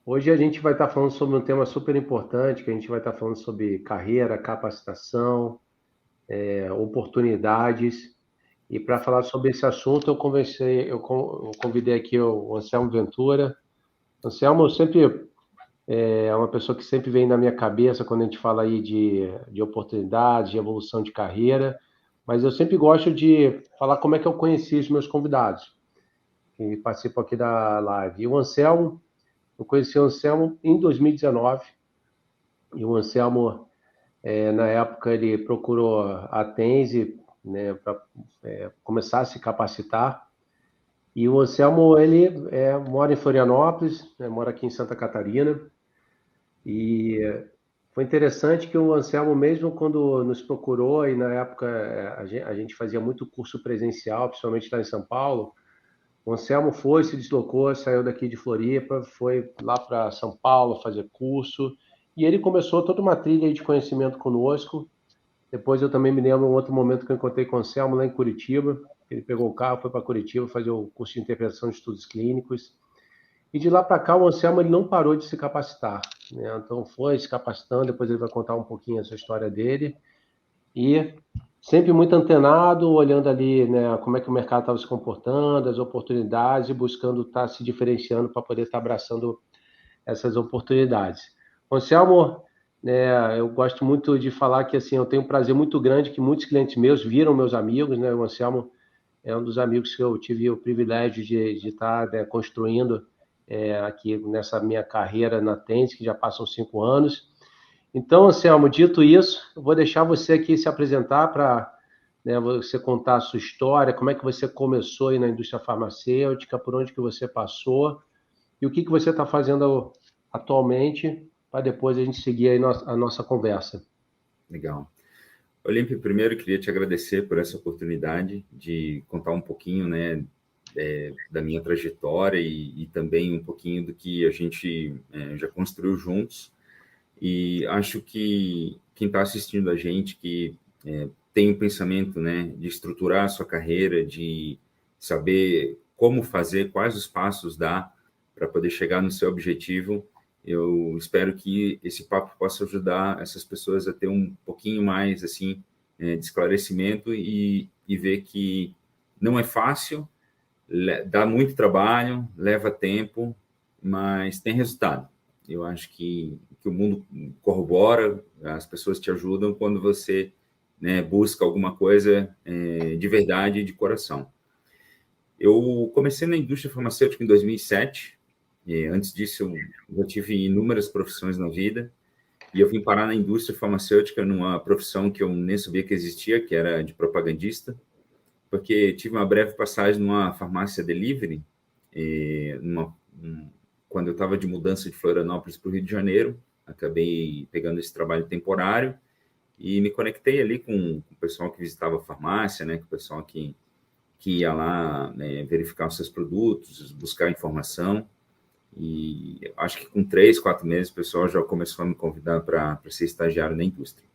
Hoje a gente vai estar falando sobre um tema super importante, que a gente vai estar falando sobre carreira, capacitação, oportunidades. E para falar sobre esse assunto, eu convidei aqui o Anselmo Ventura. Anselmo sempre é uma pessoa que sempre vem na minha cabeça quando a gente fala aí de oportunidades, de evolução de carreira, mas eu sempre gosto de falar como é que eu conheci os meus convidados, que participam aqui da live. E o Anselmo, eu conheci o Anselmo em 2019, e o Anselmo, na época, ele procurou a Tense, né, para começar a se capacitar. E o Anselmo, ele mora em Florianópolis, né, mora aqui em Santa Catarina. E foi interessante que o Anselmo, mesmo quando nos procurou, e na época a gente fazia muito curso presencial, principalmente lá em São Paulo, o Anselmo foi, se deslocou, saiu daqui de Floripa, foi lá para São Paulo fazer curso, e ele começou toda uma trilha de conhecimento conosco. Depois eu também me lembro um outro momento que eu encontrei com o Anselmo lá em Curitiba. Ele pegou o carro, foi para Curitiba fazer o curso de interpretação de estudos clínicos. E de lá para cá o Anselmo ele não parou de se capacitar, né? Então foi se capacitando, depois ele vai contar um pouquinho essa história dele. E sempre muito antenado, olhando ali, né, como é que o mercado estava se comportando, as oportunidades e buscando estar se diferenciando para poder estar abraçando essas oportunidades. Anselmo, né, eu gosto muito de falar que assim, eu tenho um prazer muito grande que muitos clientes meus viram meus amigos, né? O Anselmo é um dos amigos que eu tive o privilégio de estar, né, construindo aqui nessa minha carreira na Tense, que já passam 5 anos. Então, Anselmo, dito isso, eu vou deixar você aqui se apresentar para, né, você contar a sua história, como é que você começou aí na indústria farmacêutica, por onde que você passou e o que que você está fazendo atualmente, para depois a gente seguir aí a nossa conversa. Legal. Olímpio, primeiro eu queria te agradecer por essa oportunidade de contar um pouquinho, né, da minha trajetória e também um pouquinho do que a gente já construiu juntos. E acho que quem está assistindo a gente, que tem um pensamento, né, de estruturar a sua carreira, de saber como fazer, quais os passos dar para poder chegar no seu objetivo, eu espero que esse papo possa ajudar essas pessoas a ter um pouquinho mais, assim, de esclarecimento e ver que não é fácil, dá muito trabalho, leva tempo, mas tem resultado. Eu acho que o mundo corrobora, as pessoas te ajudam quando você, né, busca alguma coisa de verdade e de coração. Eu comecei na indústria farmacêutica em 2007. E antes disso, eu já tive inúmeras profissões na vida. E eu vim parar na indústria farmacêutica numa profissão que eu nem sabia que existia, que era de propagandista, porque tive uma breve passagem numa farmácia delivery, quando eu estava de mudança de Florianópolis para o Rio de Janeiro. Acabei pegando esse trabalho temporário e me conectei ali com o pessoal que visitava a farmácia, né, com o pessoal que ia lá, né, verificar os seus produtos, buscar informação. E acho que com 3, 4 meses o pessoal já começou a me convidar para ser estagiário na indústria.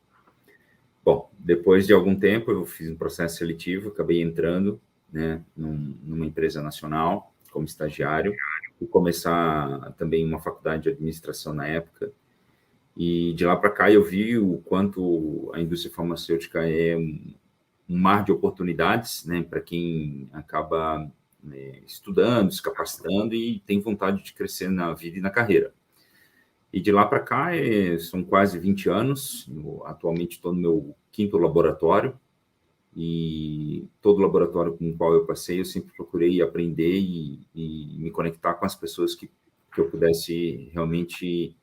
Bom, depois de algum tempo eu fiz um processo seletivo, acabei entrando, né, numa empresa nacional como estagiário e começar também uma faculdade de administração na época. E de lá para cá eu vi o quanto a indústria farmacêutica é um mar de oportunidades, né, para quem acaba estudando, se capacitando e tem vontade de crescer na vida e na carreira. E de lá para cá são quase 20 anos. Eu, atualmente estou no meu 5º laboratório e todo laboratório com o qual eu passei eu sempre procurei aprender e me conectar com as pessoas que eu pudesse realmente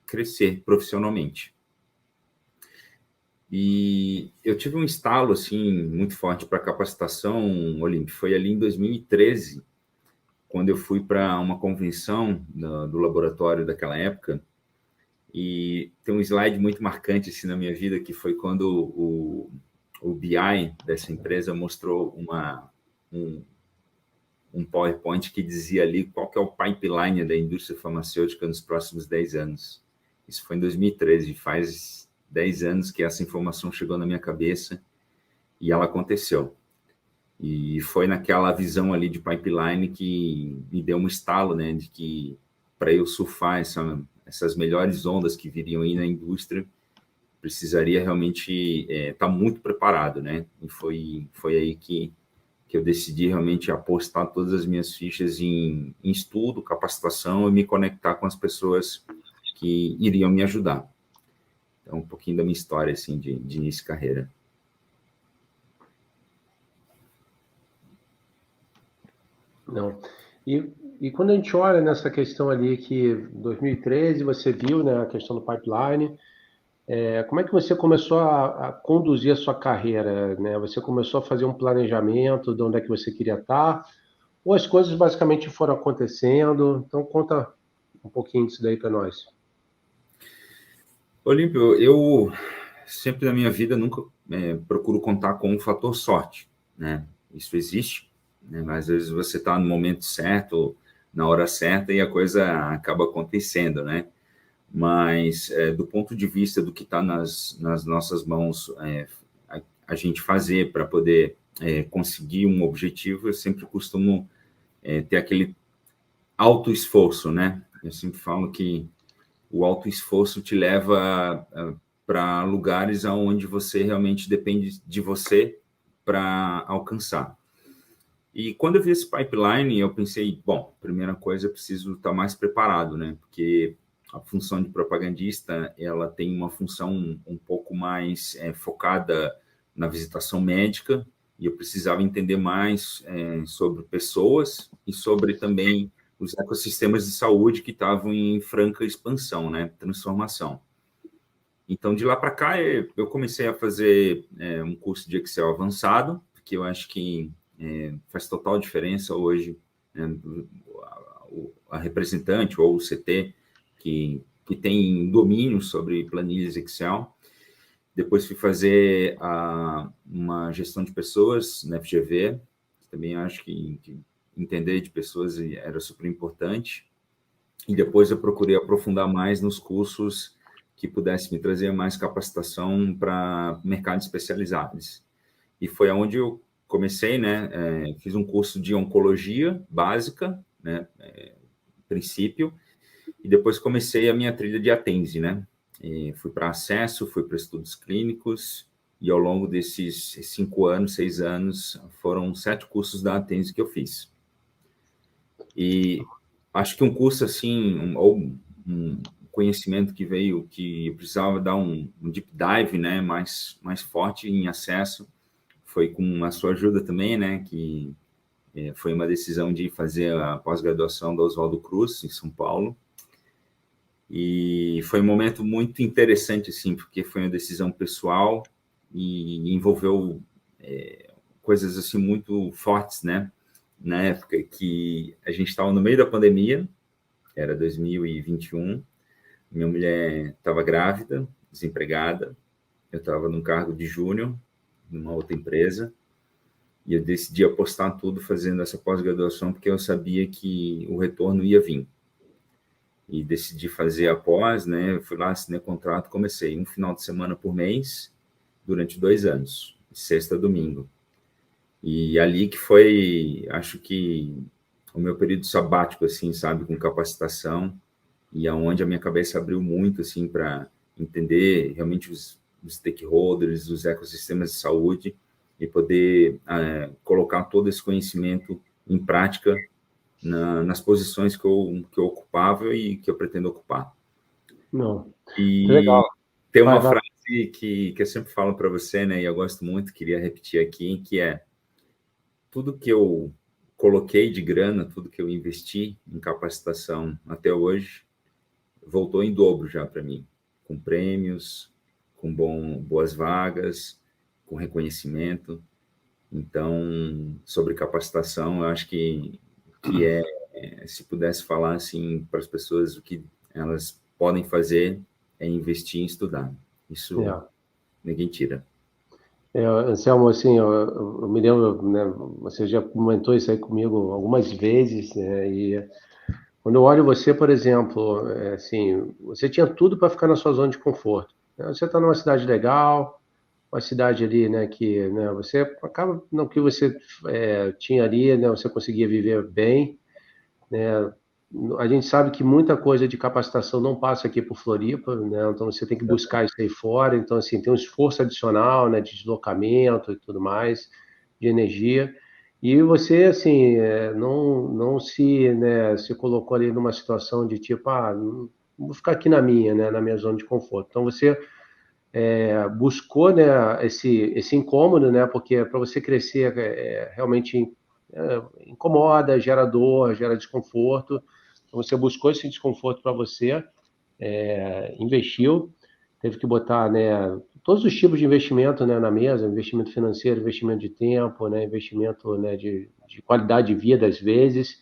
crescer profissionalmente. E eu tive um estalo assim muito forte para capacitação, Olímpio, foi ali em 2013, quando eu fui para uma convenção do laboratório daquela época. E tem um slide muito marcante assim na minha vida, que foi quando o BI dessa empresa mostrou um PowerPoint que dizia ali qual que é o pipeline da indústria farmacêutica nos próximos 10 anos. Isso foi em 2013, faz 10 anos que essa informação chegou na minha cabeça e ela aconteceu. E foi naquela visão ali de pipeline que me deu um estalo, né, de que para eu surfar essas melhores ondas que viriam aí na indústria, precisaria realmente estar muito preparado, né? E foi aí que eu decidi realmente apostar todas as minhas fichas em estudo, capacitação e me conectar com as pessoas que iriam me ajudar. Então, um pouquinho da minha história, assim, de início de carreira. Não. E quando a gente olha nessa questão ali que em 2013 você viu, né, a questão do pipeline, como é que você começou a conduzir a sua carreira, né? Você começou a fazer um planejamento de onde é que você queria estar, ou as coisas basicamente foram acontecendo? Então conta um pouquinho disso daí para nós. Olímpio, eu sempre na minha vida nunca procuro contar com um fator sorte, né? Isso existe, né? Mas às vezes você está no momento certo, na hora certa e a coisa acaba acontecendo, né? Mas do ponto de vista do que está nas nossas mãos, a gente fazer para poder conseguir um objetivo, eu sempre costumo ter aquele alto esforço, né? Eu sempre falo que o alto esforço te leva para lugares aonde você realmente depende de você para alcançar. E quando eu vi esse pipeline, eu pensei, bom, primeira coisa, eu preciso estar mais preparado, né? Porque a função de propagandista, ela tem uma função um pouco mais focada na visitação médica, e eu precisava entender mais sobre pessoas e sobre também os ecossistemas de saúde que estavam em franca expansão, né? Transformação. Então, de lá para cá, eu comecei a fazer um curso de Excel avançado, porque eu acho que faz total diferença hoje, né, a representante ou o CT que tem domínio sobre planilhas Excel. Depois fui fazer uma gestão de pessoas na FGV, também acho que entender de pessoas era super importante. E depois eu procurei aprofundar mais nos cursos que pudessem me trazer mais capacitação para mercados especializados. E foi onde eu comecei, né? Fiz um curso de oncologia básica, né? Princípio, e depois comecei a minha trilha de Atense, né? Fui para acesso, fui para estudos clínicos, e ao longo desses 5 anos, 6 anos, foram 7 cursos da Atense que eu fiz. E acho que um curso assim, ou um conhecimento que veio, que eu precisava dar um deep dive, né? Mais forte em acesso, foi com a sua ajuda também, né? Que foi uma decisão de fazer a pós-graduação da Oswaldo Cruz, em São Paulo. E foi um momento muito interessante, assim, porque foi uma decisão pessoal e envolveu coisas, assim, muito fortes, né? Na época que a gente estava no meio da pandemia, era 2021, minha mulher estava grávida, desempregada, eu estava num cargo de júnior, numa outra empresa, e eu decidi apostar tudo fazendo essa pós-graduação, porque eu sabia que o retorno ia vir. E decidi fazer a pós, né? Fui lá, assinei contrato, comecei um final de semana por mês, durante 2 anos, de sexta a domingo. E ali que foi, acho que, o meu período sabático, assim, sabe, com capacitação, e aonde a minha cabeça abriu muito, assim, para entender realmente os stakeholders, os ecossistemas de saúde, e poder colocar todo esse conhecimento em prática nas posições que eu ocupava e que eu pretendo ocupar. Não, que E legal. tem uma Vai. frase que eu sempre falo para você, né, e eu gosto muito, queria repetir aqui, que é: tudo que eu coloquei de grana, tudo que eu investi em capacitação até hoje, voltou em dobro já para mim, com prêmios, com boas vagas, com reconhecimento. Então, sobre capacitação, eu acho que se pudesse falar assim para as pessoas, o que elas podem fazer é investir em estudar. Isso ninguém tira. Anselmo, assim, eu me lembro, né, você já comentou isso aí comigo algumas vezes, né, e quando eu olho você, por exemplo, assim, você tinha tudo para ficar na sua zona de conforto, né? Você está numa cidade legal, uma cidade ali, né, que, né, você acaba, no que você tinha ali, né, você conseguia viver bem, né, a gente sabe que muita coisa de capacitação não passa aqui por Floripa, né? Então você tem que buscar isso aí fora. Então, assim, tem um esforço adicional, né, de deslocamento e tudo mais, de energia. E você, assim, não se, né, se colocou ali numa situação de tipo, vou ficar aqui na minha, né, na minha zona de conforto. Então você buscou, né, esse incômodo, né, porque para você crescer realmente incomoda, gera dor, gera desconforto. Então você buscou esse desconforto para você, investiu, teve que botar, né, todos os tipos de investimento, né, na mesa, investimento financeiro, investimento de tempo, né, investimento, né, de qualidade de vida às vezes,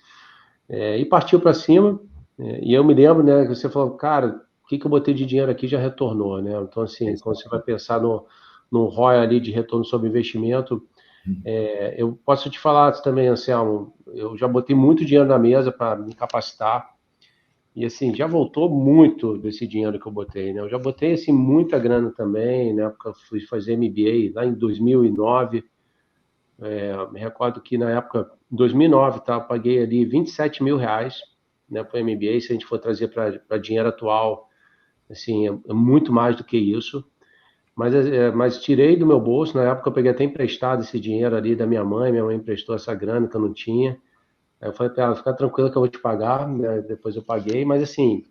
e partiu para cima. E eu me lembro, né, que você falou, cara, o que eu botei de dinheiro aqui já retornou, né? Então, assim, quando você vai pensar no ROI ali de retorno sobre investimento, eu posso te falar também, Anselmo, eu já botei muito dinheiro na mesa para me capacitar, e assim, já voltou muito desse dinheiro que eu botei, né? Eu já botei, assim, muita grana também, na época eu fui fazer MBA, lá em 2009, me recordo que na época, em 2009, tá, eu paguei ali R$ 27.000, né, para o MBA, se a gente for trazer para dinheiro atual, assim, é muito mais do que isso. Mas tirei do meu bolso, na época eu peguei até emprestado esse dinheiro ali da minha mãe emprestou essa grana que eu não tinha. Aí eu falei para ela, fica tranquila que eu vou te pagar, né? Depois eu paguei, mas assim,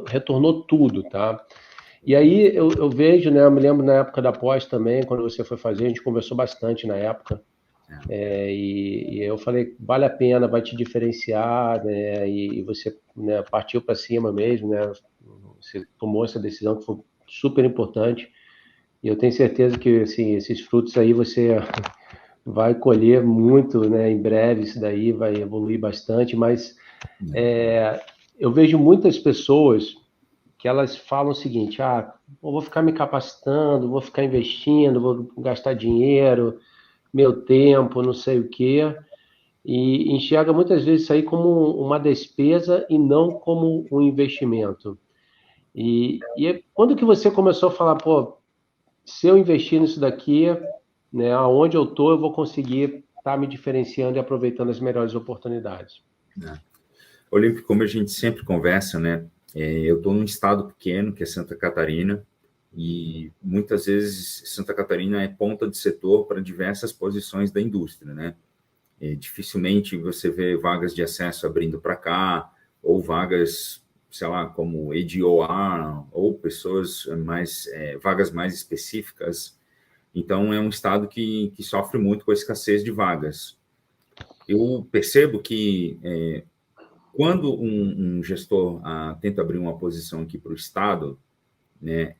retornou tudo, tá? E aí eu vejo, né, eu me lembro na época da pós também, quando você foi fazer, a gente conversou bastante na época, e eu falei, vale a pena, vai te diferenciar, né, e você, né, partiu para cima mesmo, né, você tomou essa decisão que foi super importante, e eu tenho certeza que, assim, esses frutos aí você vai colher muito, né, em breve, isso daí vai evoluir bastante, mas eu vejo muitas pessoas que elas falam o seguinte, eu vou ficar me capacitando, vou ficar investindo, vou gastar dinheiro, meu tempo, não sei o quê, e enxerga muitas vezes isso aí como uma despesa e não como um investimento. Quando que você começou a falar, pô, se eu investir nisso daqui, né, aonde eu tô, eu vou conseguir estar me diferenciando e aproveitando as melhores oportunidades? Olímpio, como a gente sempre conversa, né? Eu estou num estado pequeno, que é Santa Catarina, e muitas vezes Santa Catarina é ponta de setor para diversas posições da indústria, né? Dificilmente você vê vagas de acesso abrindo para cá, ou vagas, sei lá, como ADOR, ou pessoas mais, vagas mais específicas. Então, é um estado que sofre muito com a escassez de vagas. Eu percebo que quando um gestor tenta abrir uma posição aqui para o Estado, né,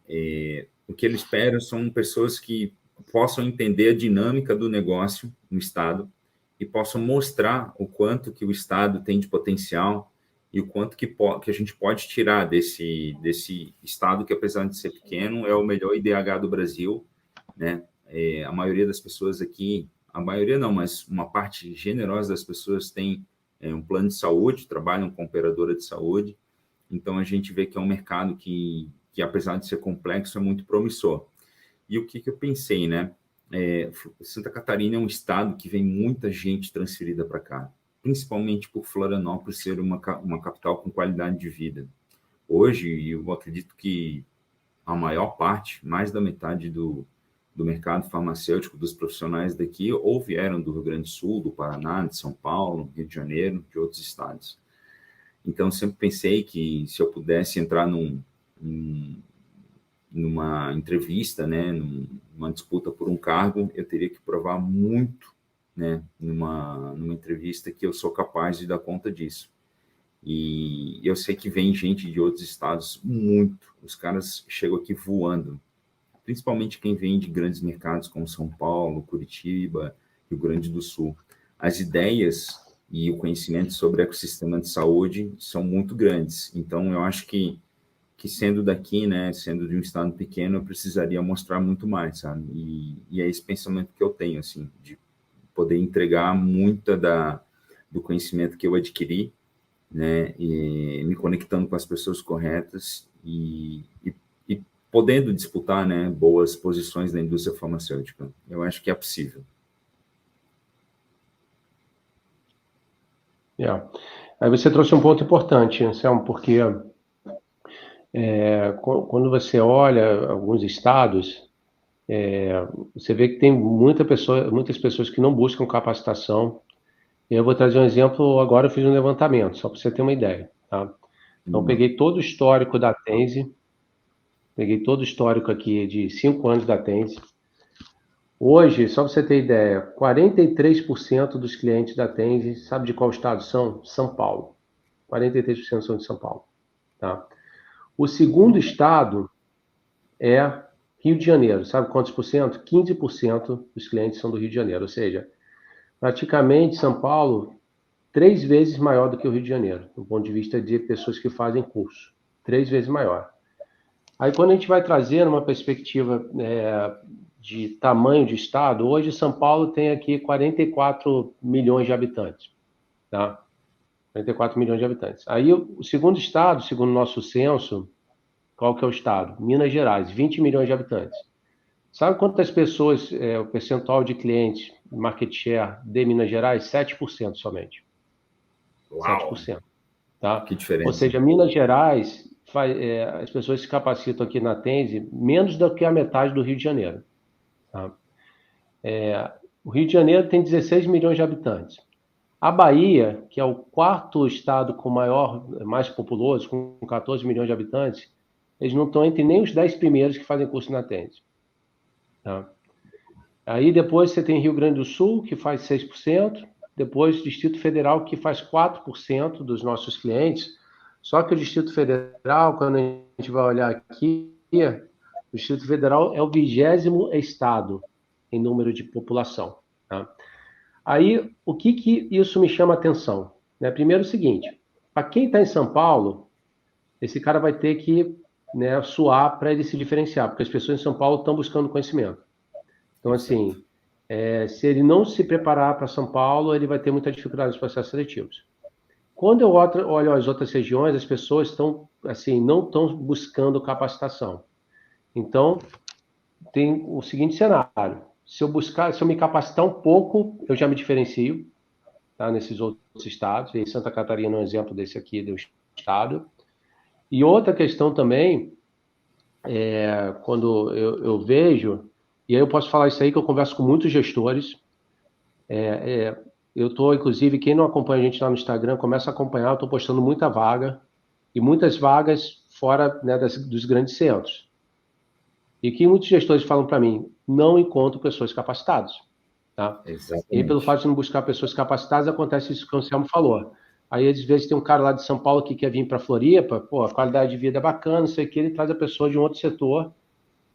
o que ele espera são pessoas que possam entender a dinâmica do negócio no Estado e possam mostrar o quanto que o Estado tem de potencial e o quanto que a gente pode tirar desse Estado que, apesar de ser pequeno, é o melhor IDH do Brasil, né? A maioria das pessoas aqui, a maioria não, mas uma parte generosa das pessoas tem um plano de saúde, trabalham com operadora de saúde, então a gente vê que é um mercado que apesar de ser complexo, é muito promissor. E o que eu pensei, né? Santa Catarina é um estado que vem muita gente transferida para cá, principalmente por Florianópolis ser uma capital com qualidade de vida. Hoje, eu acredito que a maior parte, mais da metade do mercado farmacêutico, dos profissionais daqui, ou vieram do Rio Grande do Sul, do Paraná, de São Paulo, Rio de Janeiro, de outros estados. Então, sempre pensei que se eu pudesse entrar numa entrevista, né, numa disputa por um cargo, eu teria que provar muito, né, numa entrevista que eu sou capaz de dar conta disso. E eu sei que vem gente de outros estados muito, os caras chegam aqui voando, principalmente quem vem de grandes mercados como São Paulo, Curitiba, Rio Grande do Sul. As ideias e o conhecimento sobre o ecossistema de saúde são muito grandes. Então, eu acho que sendo daqui, né, sendo de um estado pequeno, eu precisaria mostrar muito mais, sabe? E é esse pensamento que eu tenho, assim, de poder entregar muita do conhecimento que eu adquiri, né, e me conectando com as pessoas corretas e podendo disputar, né, boas posições na indústria farmacêutica. Eu acho que é possível. Aí você trouxe um ponto importante, Anselmo, porque quando você olha alguns estados, você vê que tem muitas pessoas que não buscam capacitação. Eu vou trazer um exemplo, agora eu fiz um levantamento, só para você ter uma ideia, tá? Então, peguei todo o histórico da Tense, peguei todo o histórico aqui de 5 anos da Tense. Hoje, só para você ter ideia, 43% dos clientes da Tense, sabe de qual estado são? São Paulo. 43% são de São Paulo, tá? O segundo estado é Rio de Janeiro. Sabe quantos por cento? 15% dos clientes são do Rio de Janeiro. Ou seja, praticamente São Paulo, 3 vezes maior do que o Rio de Janeiro, do ponto de vista de pessoas que fazem curso. 3 vezes maior. Aí, quando a gente vai trazer uma perspectiva de tamanho de estado, hoje São Paulo tem aqui 44 milhões de habitantes. Tá? 44 milhões de habitantes. Aí, o segundo estado, segundo o nosso censo, qual que é o estado? Minas Gerais, 20 milhões de habitantes. Sabe quantas pessoas, o percentual de clientes, market share de Minas Gerais? 7% somente. Uau! 7%. Tá? Que diferença. Ou seja, Minas Gerais, as pessoas se capacitam aqui na Tense menos do que a metade do Rio de Janeiro. Tá? O Rio de Janeiro tem 16 milhões de habitantes. A Bahia, que é o quarto estado com mais populoso, com 14 milhões de habitantes, eles não estão entre nem os 10 primeiros que fazem curso na Tense. Tá? Aí depois você tem Rio Grande do Sul, que faz 6%, depois Distrito Federal, que faz 4% dos nossos clientes. Só que o Distrito Federal, quando a gente vai olhar aqui, o Distrito Federal é o 20º estado em número de população. Tá? Aí, o que isso me chama a atenção? Primeiro, o seguinte, para quem está em São Paulo, esse cara vai ter que suar para ele se diferenciar, porque as pessoas em São Paulo estão buscando conhecimento. Então, assim, se ele não se preparar para São Paulo, ele vai ter muita dificuldade nos processos seletivos. Quando eu olho as outras regiões, as pessoas estão, assim, não estão buscando capacitação. Então, tem o seguinte cenário. Se eu me capacitar um pouco, eu já me diferencio, tá, nesses outros estados. E Santa Catarina é um exemplo desse aqui do estado. E outra questão também, quando eu vejo, e aí eu posso falar isso aí, que eu converso com muitos gestores. Eu estou, inclusive, quem não acompanha a gente lá no Instagram, começa a acompanhar, eu estou postando muita vaga, e muitas vagas fora dos grandes centros. E que muitos gestores falam para mim, não encontro pessoas capacitadas. Tá? E aí, pelo fato de não buscar pessoas capacitadas, acontece isso que o Anselmo falou. Aí, às vezes, tem um cara lá de São Paulo que quer vir para Floripa, pô, a qualidade de vida é bacana, não sei o que, ele traz a pessoa de um outro setor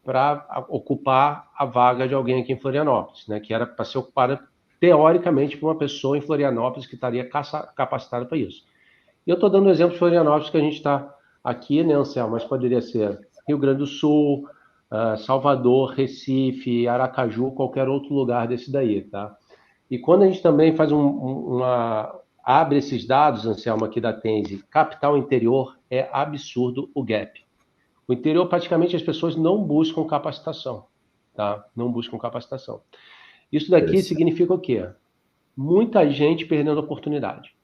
para ocupar a vaga de alguém aqui em Florianópolis, né? Que era para ser ocupada, teoricamente, por uma pessoa em Florianópolis que estaria capacitada para isso. E eu estou dando um exemplo de Florianópolis, que a gente está aqui, né, Anselmo, mas poderia ser Rio Grande do Sul, Salvador, Recife, Aracaju, qualquer outro lugar desse daí, tá? E quando a gente também faz abre esses dados, Anselmo, aqui da Tense, capital interior, é absurdo o gap. O interior, praticamente, as pessoas não buscam capacitação, tá? Não buscam capacitação. Isso daqui significa o quê? Muita gente perdendo oportunidade.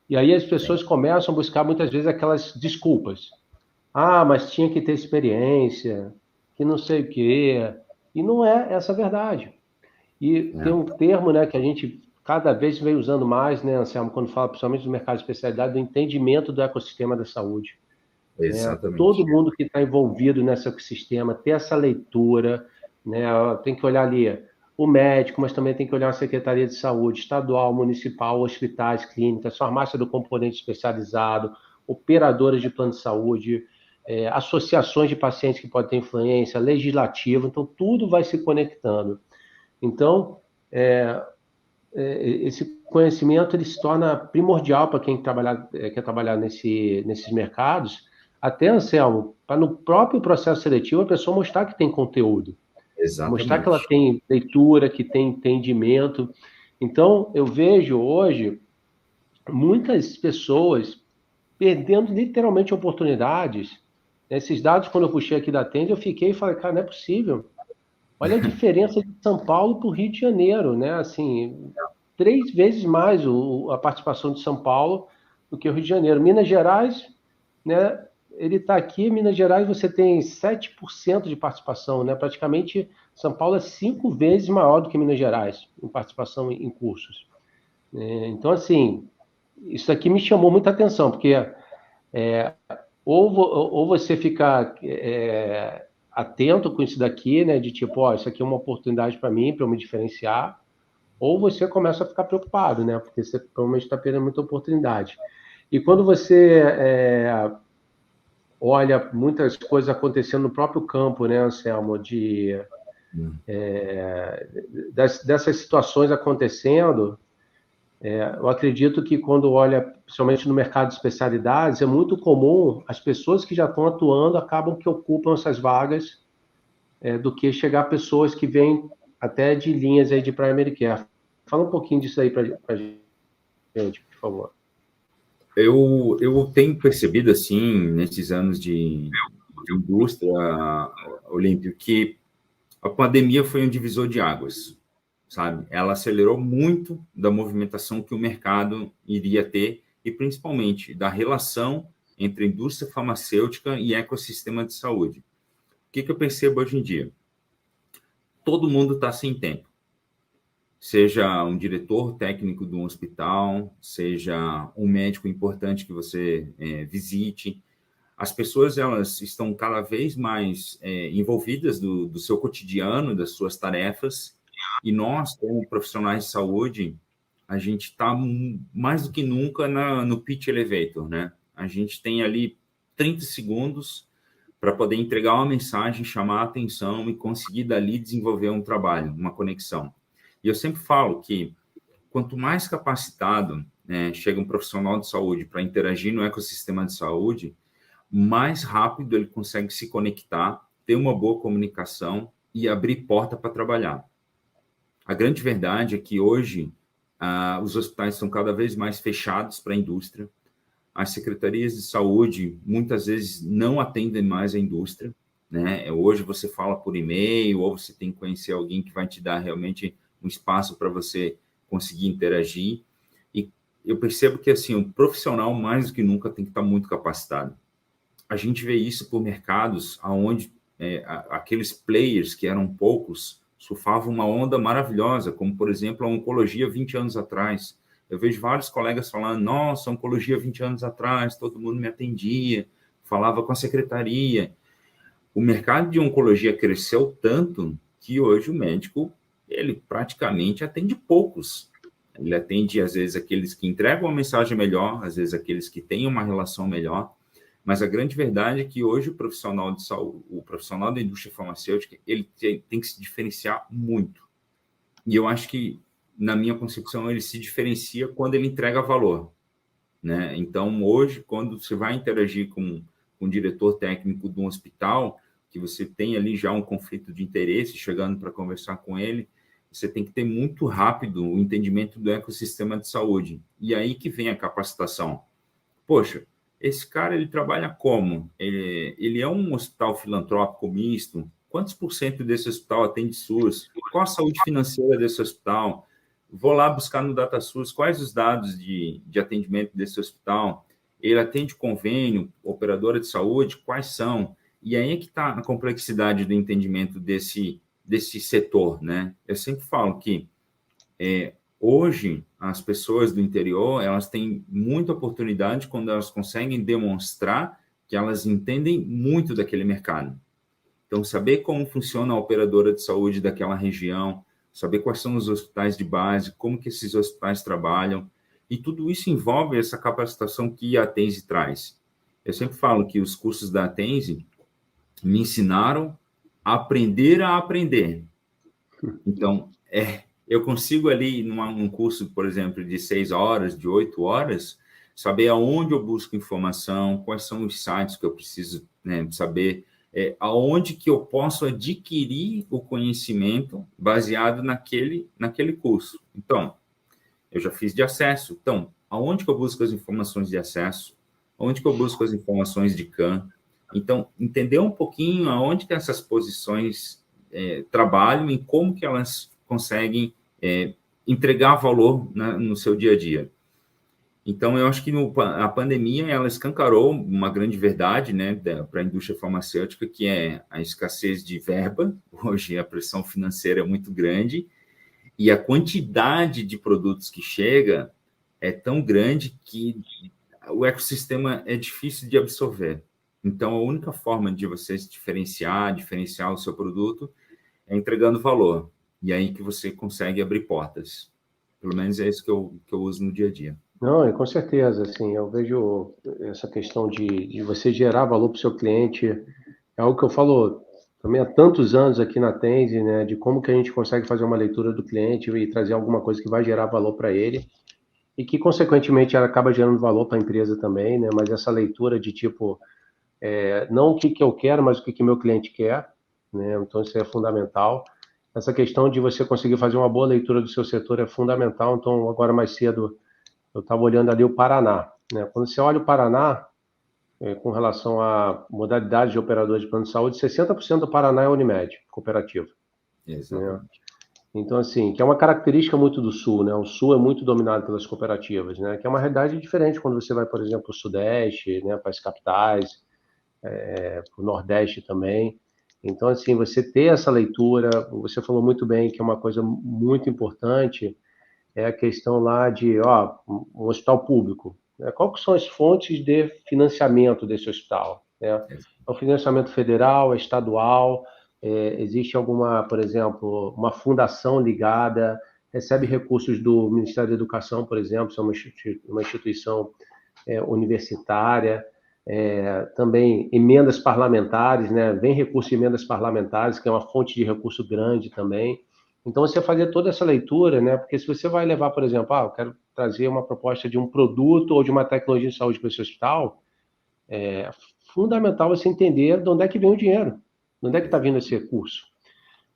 E aí as pessoas começam a buscar, muitas vezes, aquelas desculpas. Ah, mas tinha que ter experiência, que não sei o quê. E não é essa a verdade. E tem um termo, né, que a gente cada vez vem usando mais, né, Anselmo, quando fala principalmente do mercado de especialidade, do entendimento do ecossistema da saúde. Exatamente. Todo mundo que está envolvido nesse ecossistema, ter essa leitura, né, tem que olhar ali o médico, mas também tem que olhar a Secretaria de Saúde, estadual, municipal, hospitais, clínicas, farmácia do componente especializado, operadoras de plano de saúde, associações de pacientes que podem ter influência, legislativo, então tudo vai se conectando. Então, esse conhecimento ele se torna primordial para quem quer trabalhar nesses mercados, até, Anselmo, para no próprio processo seletivo a pessoa mostrar que tem conteúdo. Exatamente. Mostrar que ela tem leitura, que tem entendimento. Então, eu vejo hoje muitas pessoas perdendo literalmente oportunidades. Esses dados, quando eu puxei aqui da Tende, eu fiquei e falei, cara, não é possível. Olha a diferença de São Paulo para o Rio de Janeiro, né? Assim, 3 vezes mais a participação de São Paulo do que o Rio de Janeiro. Minas Gerais, né, ele está aqui, Minas Gerais você tem 7% de participação, né? Praticamente São Paulo é 5 vezes maior do que Minas Gerais em participação em cursos. Então, assim, isso aqui me chamou muita atenção, porque ou você fica atento com isso daqui, né, de tipo, ó, isso aqui é uma oportunidade para mim, para eu me diferenciar, ou você começa a ficar preocupado, né, porque você provavelmente está perdendo muita oportunidade. E quando você olha muitas coisas acontecendo no próprio campo, né, Anselmo, dessas situações acontecendo, eu acredito que quando olha, principalmente no mercado de especialidades, é muito comum as pessoas que já estão atuando acabam que ocupam essas vagas do que chegar pessoas que vêm até de linhas aí de primary care. Fala um pouquinho disso aí para a gente, por favor. Eu tenho percebido, assim, nesses anos de indústria, Olímpio, que a pandemia foi um divisor de águas, sabe? Ela acelerou muito da movimentação que o mercado iria ter e, principalmente, da relação entre a indústria farmacêutica e ecossistema de saúde. O que eu percebo hoje em dia? Todo mundo está sem tempo. Seja um diretor técnico de um hospital, seja um médico importante que você visite, as pessoas elas estão cada vez mais envolvidas do seu cotidiano, das suas tarefas, e nós, como profissionais de saúde, a gente está mais do que nunca no pitch elevator, né? A gente tem ali 30 segundos para poder entregar uma mensagem, chamar a atenção e conseguir dali desenvolver um trabalho, uma conexão. E eu sempre falo que quanto mais capacitado chega um profissional de saúde para interagir no ecossistema de saúde, mais rápido ele consegue se conectar, ter uma boa comunicação e abrir porta para trabalhar. A grande verdade é que hoje os hospitais estão cada vez mais fechados para a indústria. As secretarias de saúde muitas vezes não atendem mais a indústria, né? Hoje você fala por e-mail ou você tem que conhecer alguém que vai te dar realmente um espaço para você conseguir interagir. E eu percebo que assim, o profissional mais do que nunca tem que estar muito capacitado. A gente vê isso por mercados onde aqueles players que eram poucos surfavam uma onda maravilhosa, como, por exemplo, a oncologia 20 anos atrás. Eu vejo vários colegas falando, nossa, oncologia 20 anos atrás, todo mundo me atendia, falava com a secretaria. O mercado de oncologia cresceu tanto que hoje o médico, ele praticamente atende poucos. Ele atende, às vezes, aqueles que entregam uma mensagem melhor, às vezes, aqueles que têm uma relação melhor. Mas a grande verdade é que hoje o profissional de saúde, o profissional da indústria farmacêutica, ele tem que se diferenciar muito. E eu acho que, na minha concepção, ele se diferencia quando ele entrega valor, né? Então, hoje, quando você vai interagir com um diretor técnico de um hospital, que você tem ali já um conflito de interesse, chegando para conversar com ele, você tem que ter muito rápido o entendimento do ecossistema de saúde. E aí que vem a capacitação. Poxa, esse cara, ele trabalha como? Ele é um hospital filantrópico misto? Quantos por cento desse hospital atende SUS? Qual a saúde financeira desse hospital? Vou lá buscar no DataSUS quais os dados de atendimento desse hospital. Ele atende convênio, operadora de saúde, quais são? E aí é que está a complexidade do entendimento desse setor, né? Eu sempre falo que hoje, as pessoas do interior, elas têm muita oportunidade quando elas conseguem demonstrar que elas entendem muito daquele mercado. Então, saber como funciona a operadora de saúde daquela região, saber quais são os hospitais de base, como que esses hospitais trabalham, e tudo isso envolve essa capacitação que a Atense traz. Eu sempre falo que os cursos da Atense me ensinaram a aprender. Então, eu consigo ali, num curso, por exemplo, de 6 horas, de 8 horas, saber aonde eu busco informação, quais são os sites que eu preciso saber, aonde que eu posso adquirir o conhecimento baseado naquele curso. Então, eu já fiz de acesso. Então, aonde que eu busco as informações de acesso? Aonde que eu busco as informações de CAN? Então, entender um pouquinho aonde que essas posições trabalham e como que elas conseguem entregar valor no seu dia a dia. Então, eu acho que a pandemia, ela escancarou uma grande verdade, né, para a indústria farmacêutica, que é a escassez de verba. Hoje, a pressão financeira é muito grande e a quantidade de produtos que chega é tão grande que o ecossistema é difícil de absorver. Então, a única forma de você se diferenciar o seu produto, é entregando valor. E é aí que você consegue abrir portas. Pelo menos é isso que eu uso no dia a dia. Não, com certeza, assim, eu vejo essa questão de você gerar valor para o seu cliente, é algo que eu falo também há tantos anos aqui na Tenzi, né, de como que a gente consegue fazer uma leitura do cliente e trazer alguma coisa que vai gerar valor para ele, e que, consequentemente, ela acaba gerando valor para a empresa também, né, mas essa leitura de tipo, não o que que eu quero, mas o que que meu cliente quer, né, então isso é fundamental. Essa questão de você conseguir fazer uma boa leitura do seu setor é fundamental, então agora mais cedo eu estava olhando ali o Paraná, né? Quando você olha o Paraná, com relação à modalidade de operador de plano de saúde, 60% do Paraná é Unimed, cooperativa, né? Exatamente. Então, assim, que é uma característica muito do Sul, né? O Sul é muito dominado pelas cooperativas, né? Que é uma realidade diferente quando você vai, por exemplo, para o Sudeste, né? Para as capitais, para o Nordeste também. Então, assim, você ter essa leitura, você falou muito bem que é uma coisa muito importante, é a questão lá de, um hospital público, né? Qual que são as fontes de financiamento desse hospital, né? É o financiamento federal, é estadual, existe alguma, por exemplo, uma fundação ligada, recebe recursos do Ministério da Educação, por exemplo, se é uma instituição universitária, também emendas parlamentares, né? Vem recurso de emendas parlamentares, que é uma fonte de recurso grande também. Então, você fazer toda essa leitura, né? Porque se você vai levar, por exemplo, eu quero trazer uma proposta de um produto ou de uma tecnologia de saúde para esse hospital, é fundamental você entender de onde é que vem o dinheiro, de onde é que está vindo esse recurso.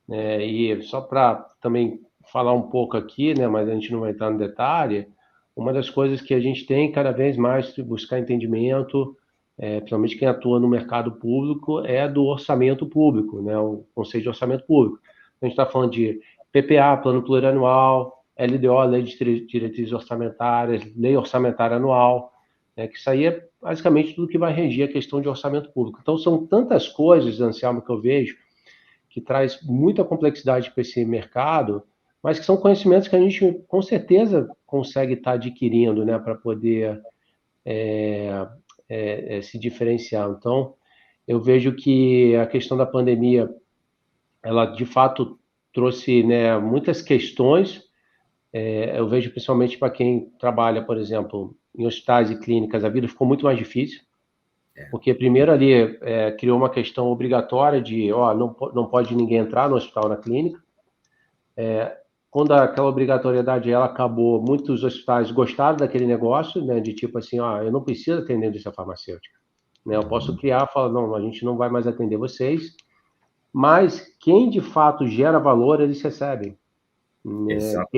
E só para também falar um pouco aqui, né? Mas a gente não vai entrar no detalhe, uma das coisas que a gente tem cada vez mais de buscar entendimento, principalmente quem atua no mercado público, é do orçamento público, né? O conceito de orçamento público. A gente está falando de PPA, Plano Plurianual, LDO, Lei de Diretrizes Orçamentárias, Lei Orçamentária Anual, né? Que isso aí é basicamente tudo que vai regir a questão de orçamento público. Então, são tantas coisas, Anselmo, que eu vejo, que traz muita complexidade para esse mercado, mas que são conhecimentos que a gente com certeza consegue estar adquirindo, né, para poder se diferenciar. Então, eu vejo que a questão da pandemia, ela de fato trouxe, né, muitas questões. Eu vejo principalmente para quem trabalha, por exemplo, em hospitais e clínicas, a vida ficou muito mais difícil, porque primeiro ali criou uma questão obrigatória de, não pode ninguém entrar no hospital, na clínica. Quando aquela obrigatoriedade ela acabou, muitos hospitais gostaram daquele negócio, né, de tipo assim, eu não preciso atender a indústria farmacêutica, né, eu posso criar, falar, não, a gente não vai mais atender vocês, mas quem de fato gera valor, eles recebem, né? Exato.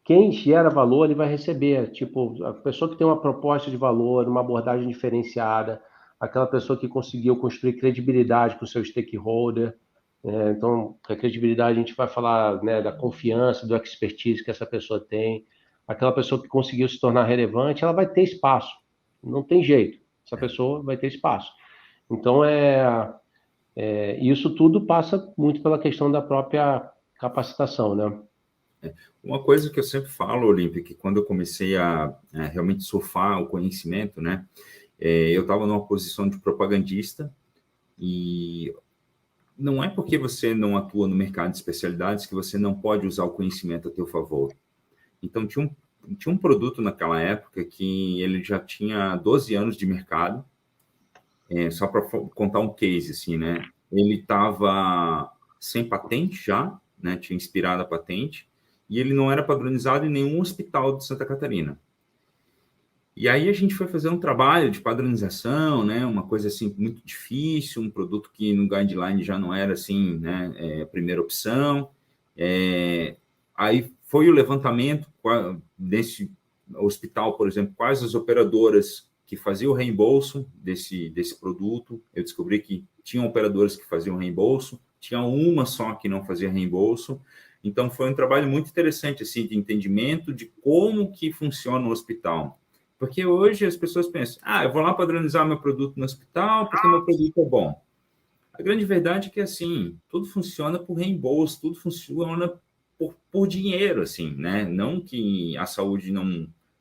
Quem gera valor, ele vai receber, tipo, a pessoa que tem uma proposta de valor, uma abordagem diferenciada, aquela pessoa que conseguiu construir credibilidade para o seu stakeholder. Então, a credibilidade a gente vai falar, né, da confiança, do expertise que essa pessoa tem. Aquela pessoa que conseguiu se tornar relevante, ela vai ter espaço. Não tem jeito. Essa pessoa vai ter espaço. Então, isso tudo passa muito pela questão da própria capacitação, né? Uma coisa que eu sempre falo, Olímpia, que quando eu comecei a realmente surfar o conhecimento, né, eu estava numa posição de propagandista e não é porque você não atua no mercado de especialidades que você não pode usar o conhecimento a teu favor. Então, tinha um produto naquela época que ele já tinha 12 anos de mercado, só para contar um case, assim, né? Ele estava sem patente já, né? Tinha expirado a patente, e ele não era padronizado em nenhum hospital de Santa Catarina. E aí a gente foi fazer um trabalho de padronização, né? Uma coisa assim muito difícil, um produto que no guideline já não era assim, né? A primeira opção. Aí foi o levantamento desse hospital, por exemplo, quais as operadoras que faziam o reembolso desse produto. Eu descobri que tinham operadoras que faziam reembolso, tinha uma só que não fazia reembolso. Então foi um trabalho muito interessante assim de entendimento de como que funciona o hospital. Porque hoje as pessoas pensam, eu vou lá padronizar meu produto no hospital porque meu produto é bom. A grande verdade é que, assim, tudo funciona por reembolso, tudo funciona por dinheiro, assim, né? Não que a saúde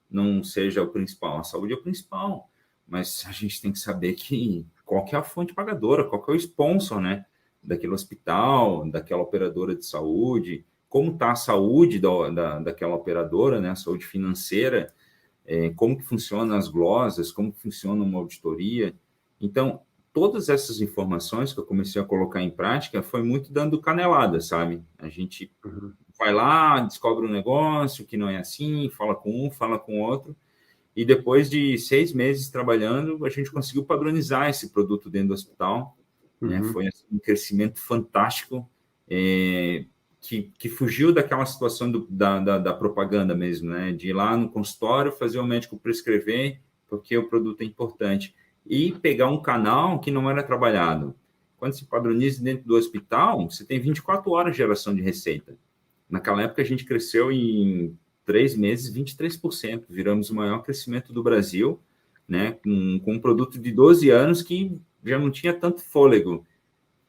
não seja o principal, a saúde é o principal, mas a gente tem que saber qual que é a fonte pagadora, qual que é o sponsor, né? Daquele hospital, daquela operadora de saúde, como está a saúde daquela operadora, né? A saúde financeira, como que funcionam as glosas, como que funciona uma auditoria. Então, todas essas informações que eu comecei a colocar em prática foi muito dando canelada, sabe? A gente vai lá, descobre um negócio que não é assim, fala com um, fala com outro, e depois de 6 meses trabalhando, a gente conseguiu padronizar esse produto dentro do hospital, né? Foi assim, um crescimento fantástico, que fugiu daquela situação da propaganda mesmo, né? De ir lá no consultório, fazer o médico prescrever, porque o produto é importante, e pegar um canal que não era trabalhado. Quando se padroniza dentro do hospital, você tem 24 horas de geração de receita. Naquela época, a gente cresceu em 3 meses, 23%. Viramos o maior crescimento do Brasil, né? Com um produto de 12 anos que já não tinha tanto fôlego.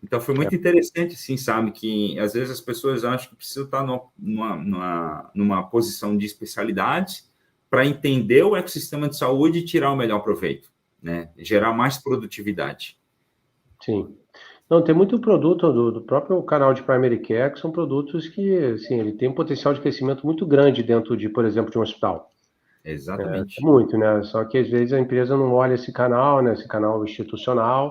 Então, foi muito interessante, assim, sabe? Que às vezes as pessoas acham que precisam estar numa posição de especialidade para entender o ecossistema de saúde e tirar o melhor proveito, né? Gerar mais produtividade. Sim. Não, tem muito produto do próprio canal de Primary Care, que são produtos que, assim, ele tem um potencial de crescimento muito grande dentro de, por exemplo, de um hospital. Exatamente. Muito, né? Só que às vezes a empresa não olha esse canal, né? Esse canal institucional,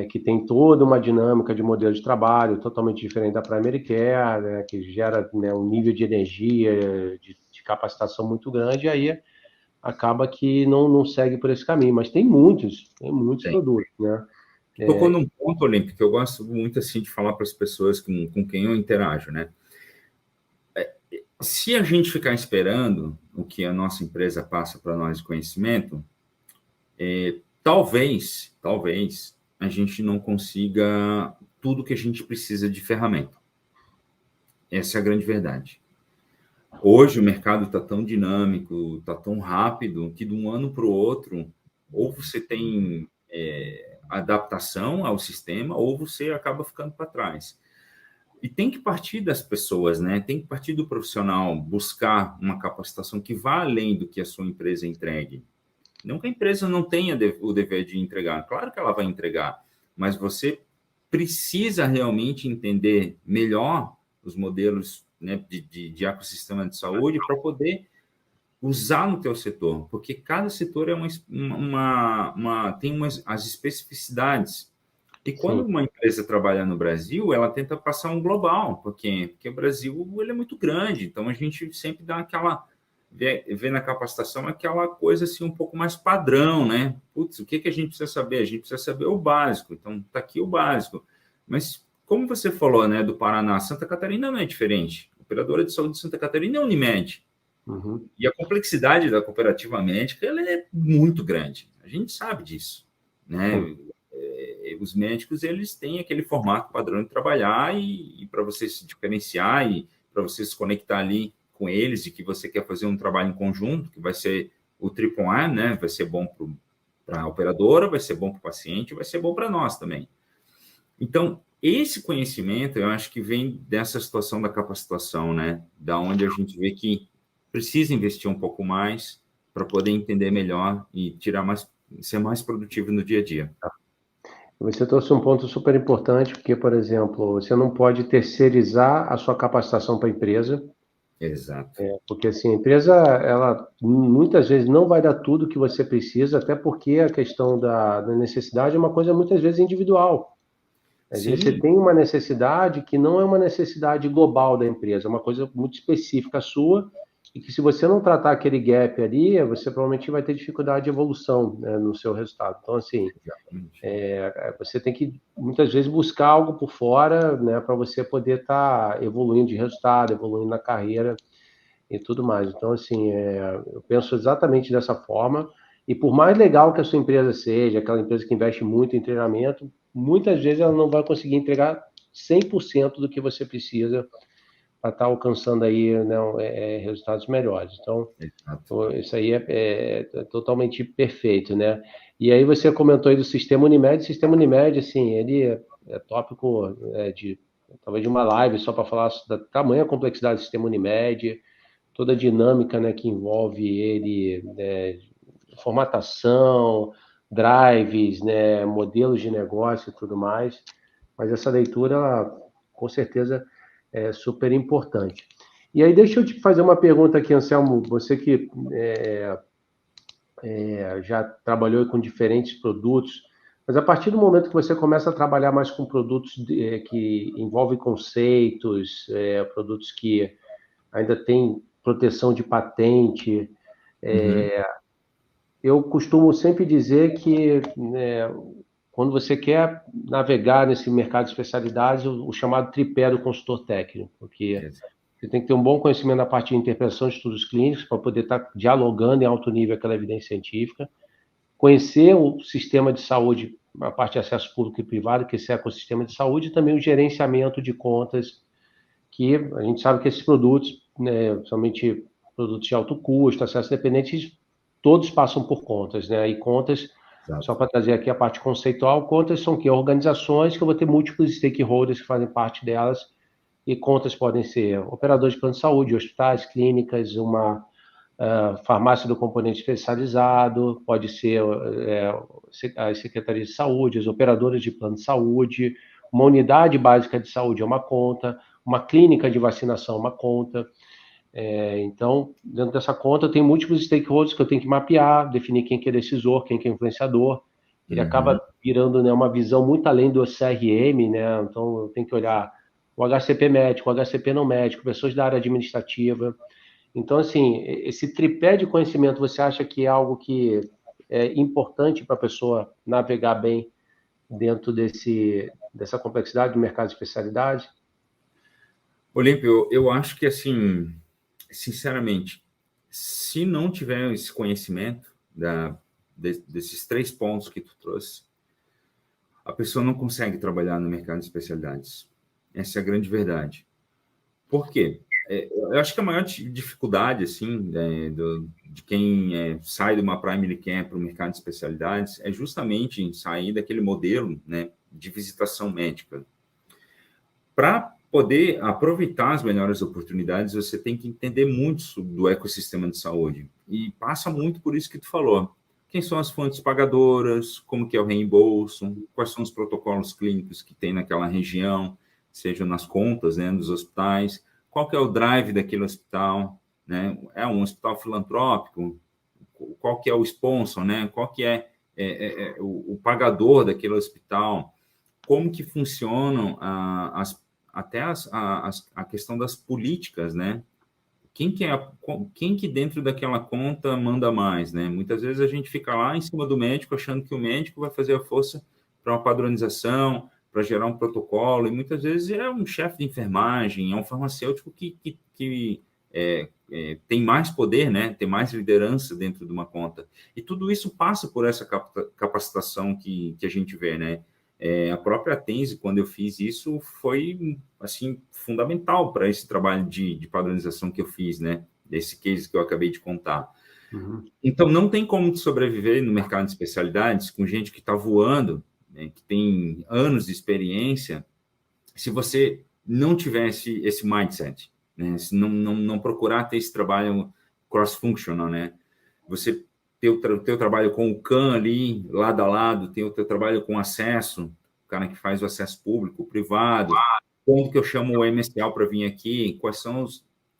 que tem toda uma dinâmica de modelo de trabalho totalmente diferente da Primary Care, né? Que gera, né, um nível de energia, de capacitação muito grande, e aí acaba que não segue por esse caminho. Mas tem muitos Tem. produtos, né? Tocou num ponto, Olímpio, que eu gosto muito assim de falar para as pessoas com quem eu interajo, né? Se a gente ficar esperando o que a nossa empresa passa para nós de conhecimento, talvez a gente não consiga tudo que a gente precisa de ferramenta. Essa é a grande verdade. Hoje o mercado está tão dinâmico, está tão rápido, que de um ano para o outro, ou você tem adaptação ao sistema, ou você acaba ficando para trás. E tem que partir das pessoas, né? Tem que partir do profissional, buscar uma capacitação que vá além do que a sua empresa entregue. Não que a empresa não tenha o dever de entregar, claro que ela vai entregar, mas você precisa realmente entender melhor os modelos, né, de ecossistema de saúde para poder usar no teu setor, porque cada setor é tem as especificidades. E quando Sim. uma empresa trabalha no Brasil, ela tenta passar um global, porque o Brasil ele é muito grande, então a gente sempre dá aquela vê na capacitação aquela coisa assim um pouco mais padrão, né? Putz, o que a gente precisa saber? A gente precisa saber o básico, então está aqui o básico. Mas como você falou, né, do Paraná, Santa Catarina não é diferente. A operadora de saúde de Santa Catarina é a Unimed. E a complexidade da cooperativa médica ela é muito grande. A gente sabe disso, né? Os médicos eles têm aquele formato padrão de trabalhar e para você se diferenciar e para você se conectar ali com eles e que você quer fazer um trabalho em conjunto, que vai ser o triple A, né? Vai ser bom para a operadora, vai ser bom para o paciente, vai ser bom para nós também. Então, esse conhecimento, eu acho que vem dessa situação da capacitação, né? Da onde a gente vê que precisa investir um pouco mais para poder entender melhor e ser mais produtivo no dia a dia. Você trouxe um ponto super importante, porque, por exemplo, você não pode terceirizar a sua capacitação para a empresa. Exato. Porque assim, a empresa, ela muitas vezes não vai dar tudo que você precisa, até porque a questão da necessidade é uma coisa muitas vezes individual. Às vezes você tem uma necessidade que não é uma necessidade global da empresa, é uma coisa muito específica sua, e que se você não tratar aquele gap ali, você provavelmente vai ter dificuldade de evolução, né, no seu resultado. Então, assim, você tem que, muitas vezes, buscar algo por fora, né, para você poder estar evoluindo de resultado, evoluindo na carreira e tudo mais. Então, assim, eu penso exatamente dessa forma, e por mais legal que a sua empresa seja, aquela empresa que investe muito em treinamento, muitas vezes ela não vai conseguir entregar 100% do que você precisa estar alcançando aí, né, resultados melhores. Então, isso aí é totalmente perfeito, né? E aí você comentou aí do sistema Unimed. O sistema Unimed, assim, ele é tópico talvez de uma live só para falar da tamanha complexidade do sistema Unimed, toda a dinâmica, né, que envolve ele, né, formatação, drives, né, modelos de negócio e tudo mais. Mas essa leitura, ela, com certeza, é super importante. E aí, deixa eu te fazer uma pergunta aqui, Anselmo. Você que já trabalhou com diferentes produtos, mas a partir do momento que você começa a trabalhar mais com produtos que envolvem conceitos, produtos que ainda têm proteção de patente, eu costumo sempre dizer que, né, quando você quer navegar nesse mercado de especialidades, o chamado tripé do consultor técnico, porque você tem que ter um bom conhecimento na parte de interpretação de estudos clínicos para poder estar dialogando em alto nível aquela evidência científica, conhecer o sistema de saúde, a parte de acesso público e privado, que é esse ecossistema de saúde, e também o gerenciamento de contas, que a gente sabe que esses produtos, né, somente produtos de alto custo, acesso dependente, todos passam por contas, né? E contas, só para trazer aqui a parte conceitual, contas são que organizações que eu vou ter múltiplos stakeholders que fazem parte delas, e contas podem ser operadores de plano de saúde, hospitais, clínicas, uma farmácia do componente especializado, pode ser as secretarias de saúde, as operadoras de plano de saúde, uma unidade básica de saúde é uma conta, uma clínica de vacinação é uma conta. Então, dentro dessa conta, tem múltiplos stakeholders que eu tenho que mapear, definir quem que é decisor, quem que é influenciador. Ele acaba virando, né, uma visão muito além do CRM, né? Então, eu tenho que olhar o HCP médico, o HCP não médico, pessoas da área administrativa. Então, assim, esse tripé de conhecimento, você acha que é algo que é importante para a pessoa navegar bem dentro dessa complexidade do mercado de especialidade? Olímpio, eu acho que, assim, sinceramente, se não tiver esse conhecimento desses 3 pontos que tu trouxe, a pessoa não consegue trabalhar no mercado de especialidades. Essa é a grande verdade. Por quê? Eu acho que a maior dificuldade, assim, de quem sai de uma primary care para o mercado de especialidades é justamente em sair daquele modelo, né, de visitação médica. Para poder aproveitar as melhores oportunidades, você tem que entender muito do ecossistema de saúde. E passa muito por isso que tu falou. Quem são as fontes pagadoras, como que é o reembolso, quais são os protocolos clínicos que tem naquela região, seja nas contas, né, dos hospitais, qual que é o drive daquele hospital, né? É um hospital filantrópico, qual que é o sponsor, né? Qual que é o pagador daquele hospital, como que funcionam a questão das políticas, né? Quem que dentro daquela conta manda mais, né? Muitas vezes a gente fica lá em cima do médico achando que o médico vai fazer a força para uma padronização, para gerar um protocolo, e muitas vezes é um chefe de enfermagem, é um farmacêutico que tem mais poder, né? Tem mais liderança dentro de uma conta. E tudo isso passa por essa capacitação que a gente vê, né? A própria Tense, quando eu fiz isso, foi, assim, fundamental para esse trabalho de padronização que eu fiz, né? Desse case que eu acabei de contar. Então, não tem como sobreviver no mercado de especialidades com gente que está voando, né, que tem anos de experiência, se você não tivesse esse mindset, né? Se não procurar ter esse trabalho cross-functional, né? Você ter o teu trabalho com o CAN ali, lado a lado, ter o teu trabalho com acesso, o cara que faz o acesso público, privado, quando que eu chamo o MSL para vir aqui, quais são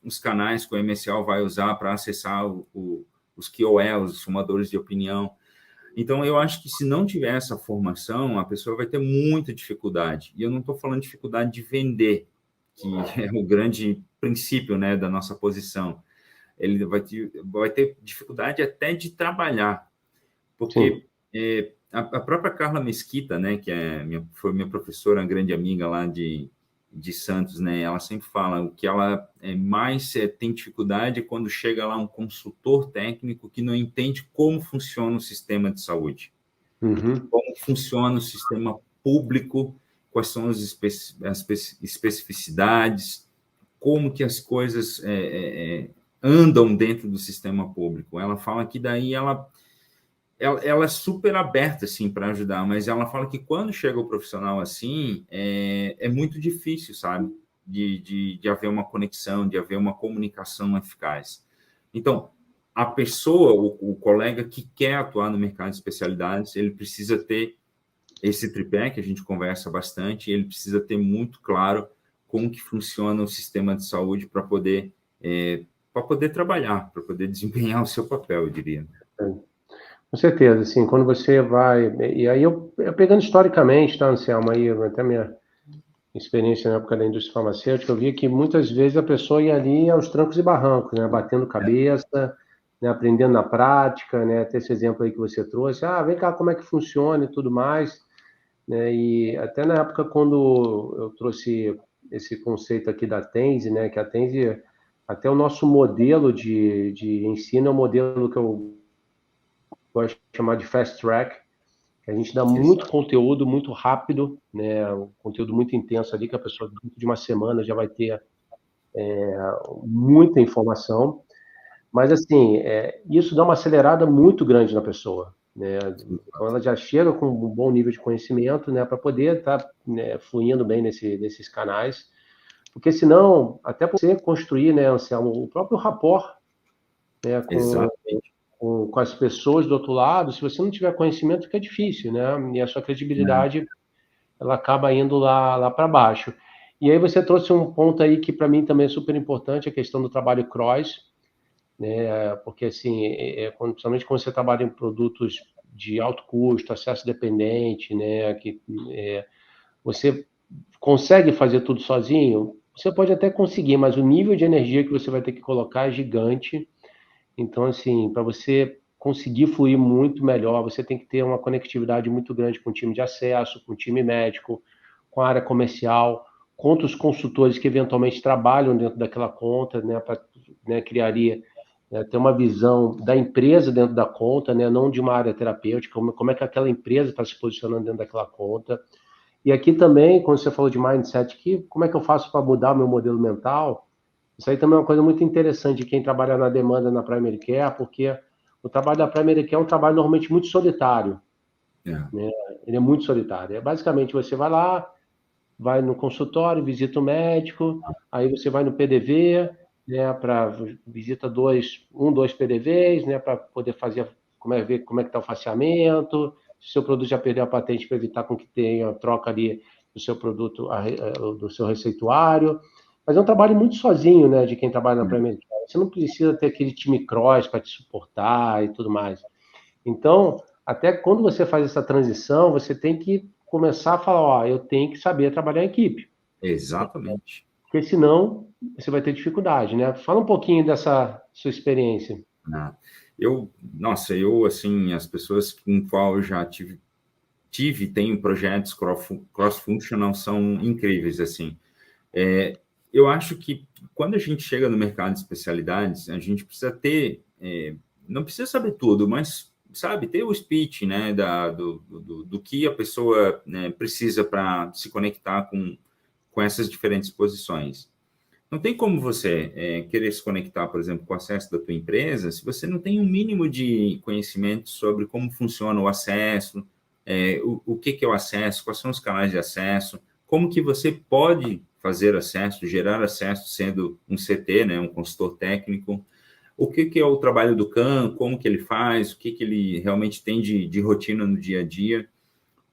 os canais que o MSL vai usar para acessar os KOLs, os formadores de opinião. Então, eu acho que se não tiver essa formação, a pessoa vai ter muita dificuldade. E eu não estou falando de dificuldade de vender, que é o grande princípio, né, da nossa posição. Ele vai ter dificuldade até de trabalhar, porque a própria Carla Mesquita, né, que foi minha professora, uma grande amiga lá de Santos, né, ela sempre fala que ela mais tem dificuldade quando chega lá um consultor técnico que não entende como funciona o sistema de saúde, como funciona o sistema público, quais são as especificidades, como que as coisas andam dentro do sistema público. Ela fala que daí ela é super aberta assim, para ajudar, mas ela fala que quando chega o profissional assim, é muito difícil, sabe? De haver uma conexão, de haver uma comunicação eficaz. Então, a pessoa, o colega que quer atuar no mercado de especialidades, ele precisa ter esse tripé que a gente conversa bastante, ele precisa ter muito claro como que funciona o sistema de saúde para poder trabalhar, para poder desempenhar o seu papel, eu diria. Com certeza, assim, quando você vai... E aí eu pegando historicamente, tá, Anselmo, aí até minha experiência na época da indústria farmacêutica, eu via que muitas vezes a pessoa ia ali aos trancos e barrancos, né, batendo cabeça, né, aprendendo na prática, né, até esse exemplo aí que você trouxe, vem cá, como é que funciona e tudo mais, né, e até na época quando eu trouxe esse conceito aqui da Tense, né, que a Tense, até o nosso modelo de ensino é um modelo que eu gosto de chamar de fast track, que a gente dá muito conteúdo muito rápido, né? Um conteúdo muito intenso ali, que a pessoa, dentro de uma semana, já vai ter muita informação. Mas, assim, isso dá uma acelerada muito grande na pessoa, né? Então, ela já chega com um bom nível de conhecimento, né? Para poder estar, né, fluindo bem nesses canais. Porque, senão, até você construir, né, Anselmo, o próprio rapport, né, Exatamente. com as pessoas do outro lado, se você não tiver conhecimento, fica difícil, né? E a sua credibilidade, ela acaba indo lá para baixo. E aí você trouxe um ponto aí que para mim também é super importante, a questão do trabalho cross, né? Porque assim, principalmente quando você trabalha em produtos de alto custo, acesso dependente, né? Que você consegue fazer tudo sozinho, você pode até conseguir, mas o nível de energia que você vai ter que colocar é gigante. Então, assim, para você conseguir fluir muito melhor, você tem que ter uma conectividade muito grande com o time de acesso, com o time médico, com a área comercial, com outros consultores que eventualmente trabalham dentro daquela conta, né, para, né, criaria, né, ter uma visão da empresa dentro da conta, né, não de uma área terapêutica, como é que aquela empresa está se posicionando dentro daquela conta. E aqui também, quando você falou de mindset, como é que eu faço para mudar o meu modelo mental? Isso aí também é uma coisa muito interessante de quem trabalha na demanda na Primary Care, porque o trabalho da Primary Care é um trabalho normalmente muito solitário, né? Ele é muito solitário. Basicamente, você vai lá, vai no consultório, visita o médico, aí você vai no PDV, né, para visita dois PDVs, né, para poder fazer, ver como é que está o faseamento, se o seu produto já perdeu a patente para evitar com que tenha troca ali do seu produto, do seu receituário. Mas é um trabalho muito sozinho, né, de quem trabalha na Premier Care. Você não precisa ter aquele time cross para te suportar e tudo mais. Então, até quando você faz essa transição, você tem que começar a falar, eu tenho que saber trabalhar em equipe. Exatamente. Porque senão você vai ter dificuldade, né? Fala um pouquinho dessa sua experiência. Eu, assim, as pessoas com qual eu já tenho projetos cross-functional são incríveis, assim. Eu acho que quando a gente chega no mercado de especialidades, a gente precisa ter, não precisa saber tudo, mas, sabe, ter o speech, né, do que a pessoa, né, precisa para se conectar com essas diferentes posições. Não tem como você querer se conectar, por exemplo, com o acesso da tua empresa, se você não tem um mínimo de conhecimento sobre como funciona o acesso, o que é o acesso, quais são os canais de acesso, como que você pode fazer acesso, gerar acesso sendo um CT, né, um consultor técnico, o que é o trabalho do CAM, como que ele faz, o que ele realmente tem de rotina no dia a dia,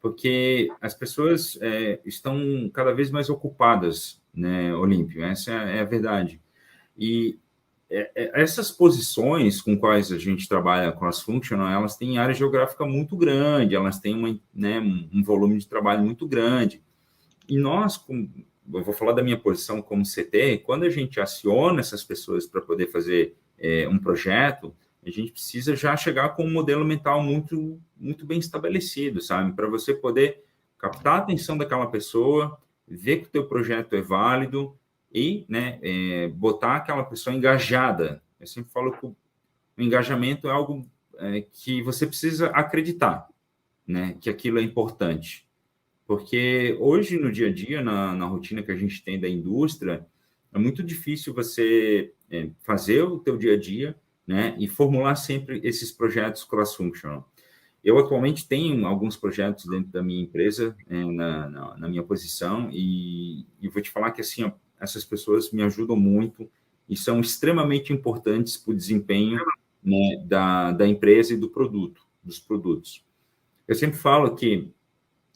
porque as pessoas estão cada vez mais ocupadas, né, Olímpio? Essa é a verdade. E essas posições com quais a gente trabalha cross-functional, elas têm área geográfica muito grande, elas têm um volume de trabalho muito grande. E nós, eu vou falar da minha posição como CT, quando a gente aciona essas pessoas para poder fazer um projeto, a gente precisa já chegar com um modelo mental muito, muito bem estabelecido, sabe? Para você poder captar a atenção daquela pessoa, ver que o teu projeto é válido e, né, botar aquela pessoa engajada. Eu sempre falo que o engajamento é algo que você precisa acreditar, né, que aquilo é importante. Porque hoje, no dia a dia, na rotina que a gente tem da indústria, É muito difícil você fazer o teu dia a dia, né, e formular sempre esses projetos cross-functional. Eu atualmente tenho alguns projetos dentro da minha empresa, na minha posição, e vou te falar que assim, ó, essas pessoas me ajudam muito e são extremamente importantes para o desempenho, né, da empresa e dos produtos. Eu sempre falo que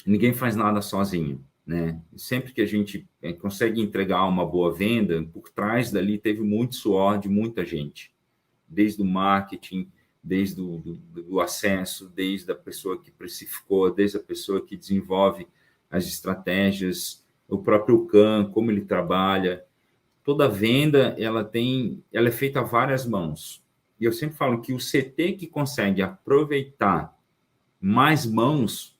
ninguém faz nada sozinho, né? Sempre que a gente consegue entregar uma boa venda, por trás dali teve muito suor de muita gente, desde o marketing, desde do acesso, desde a pessoa que precificou, desde a pessoa que desenvolve as estratégias, o próprio CAM, como ele trabalha. Toda venda, ela é feita a várias mãos. E eu sempre falo que o CT que consegue aproveitar mais mãos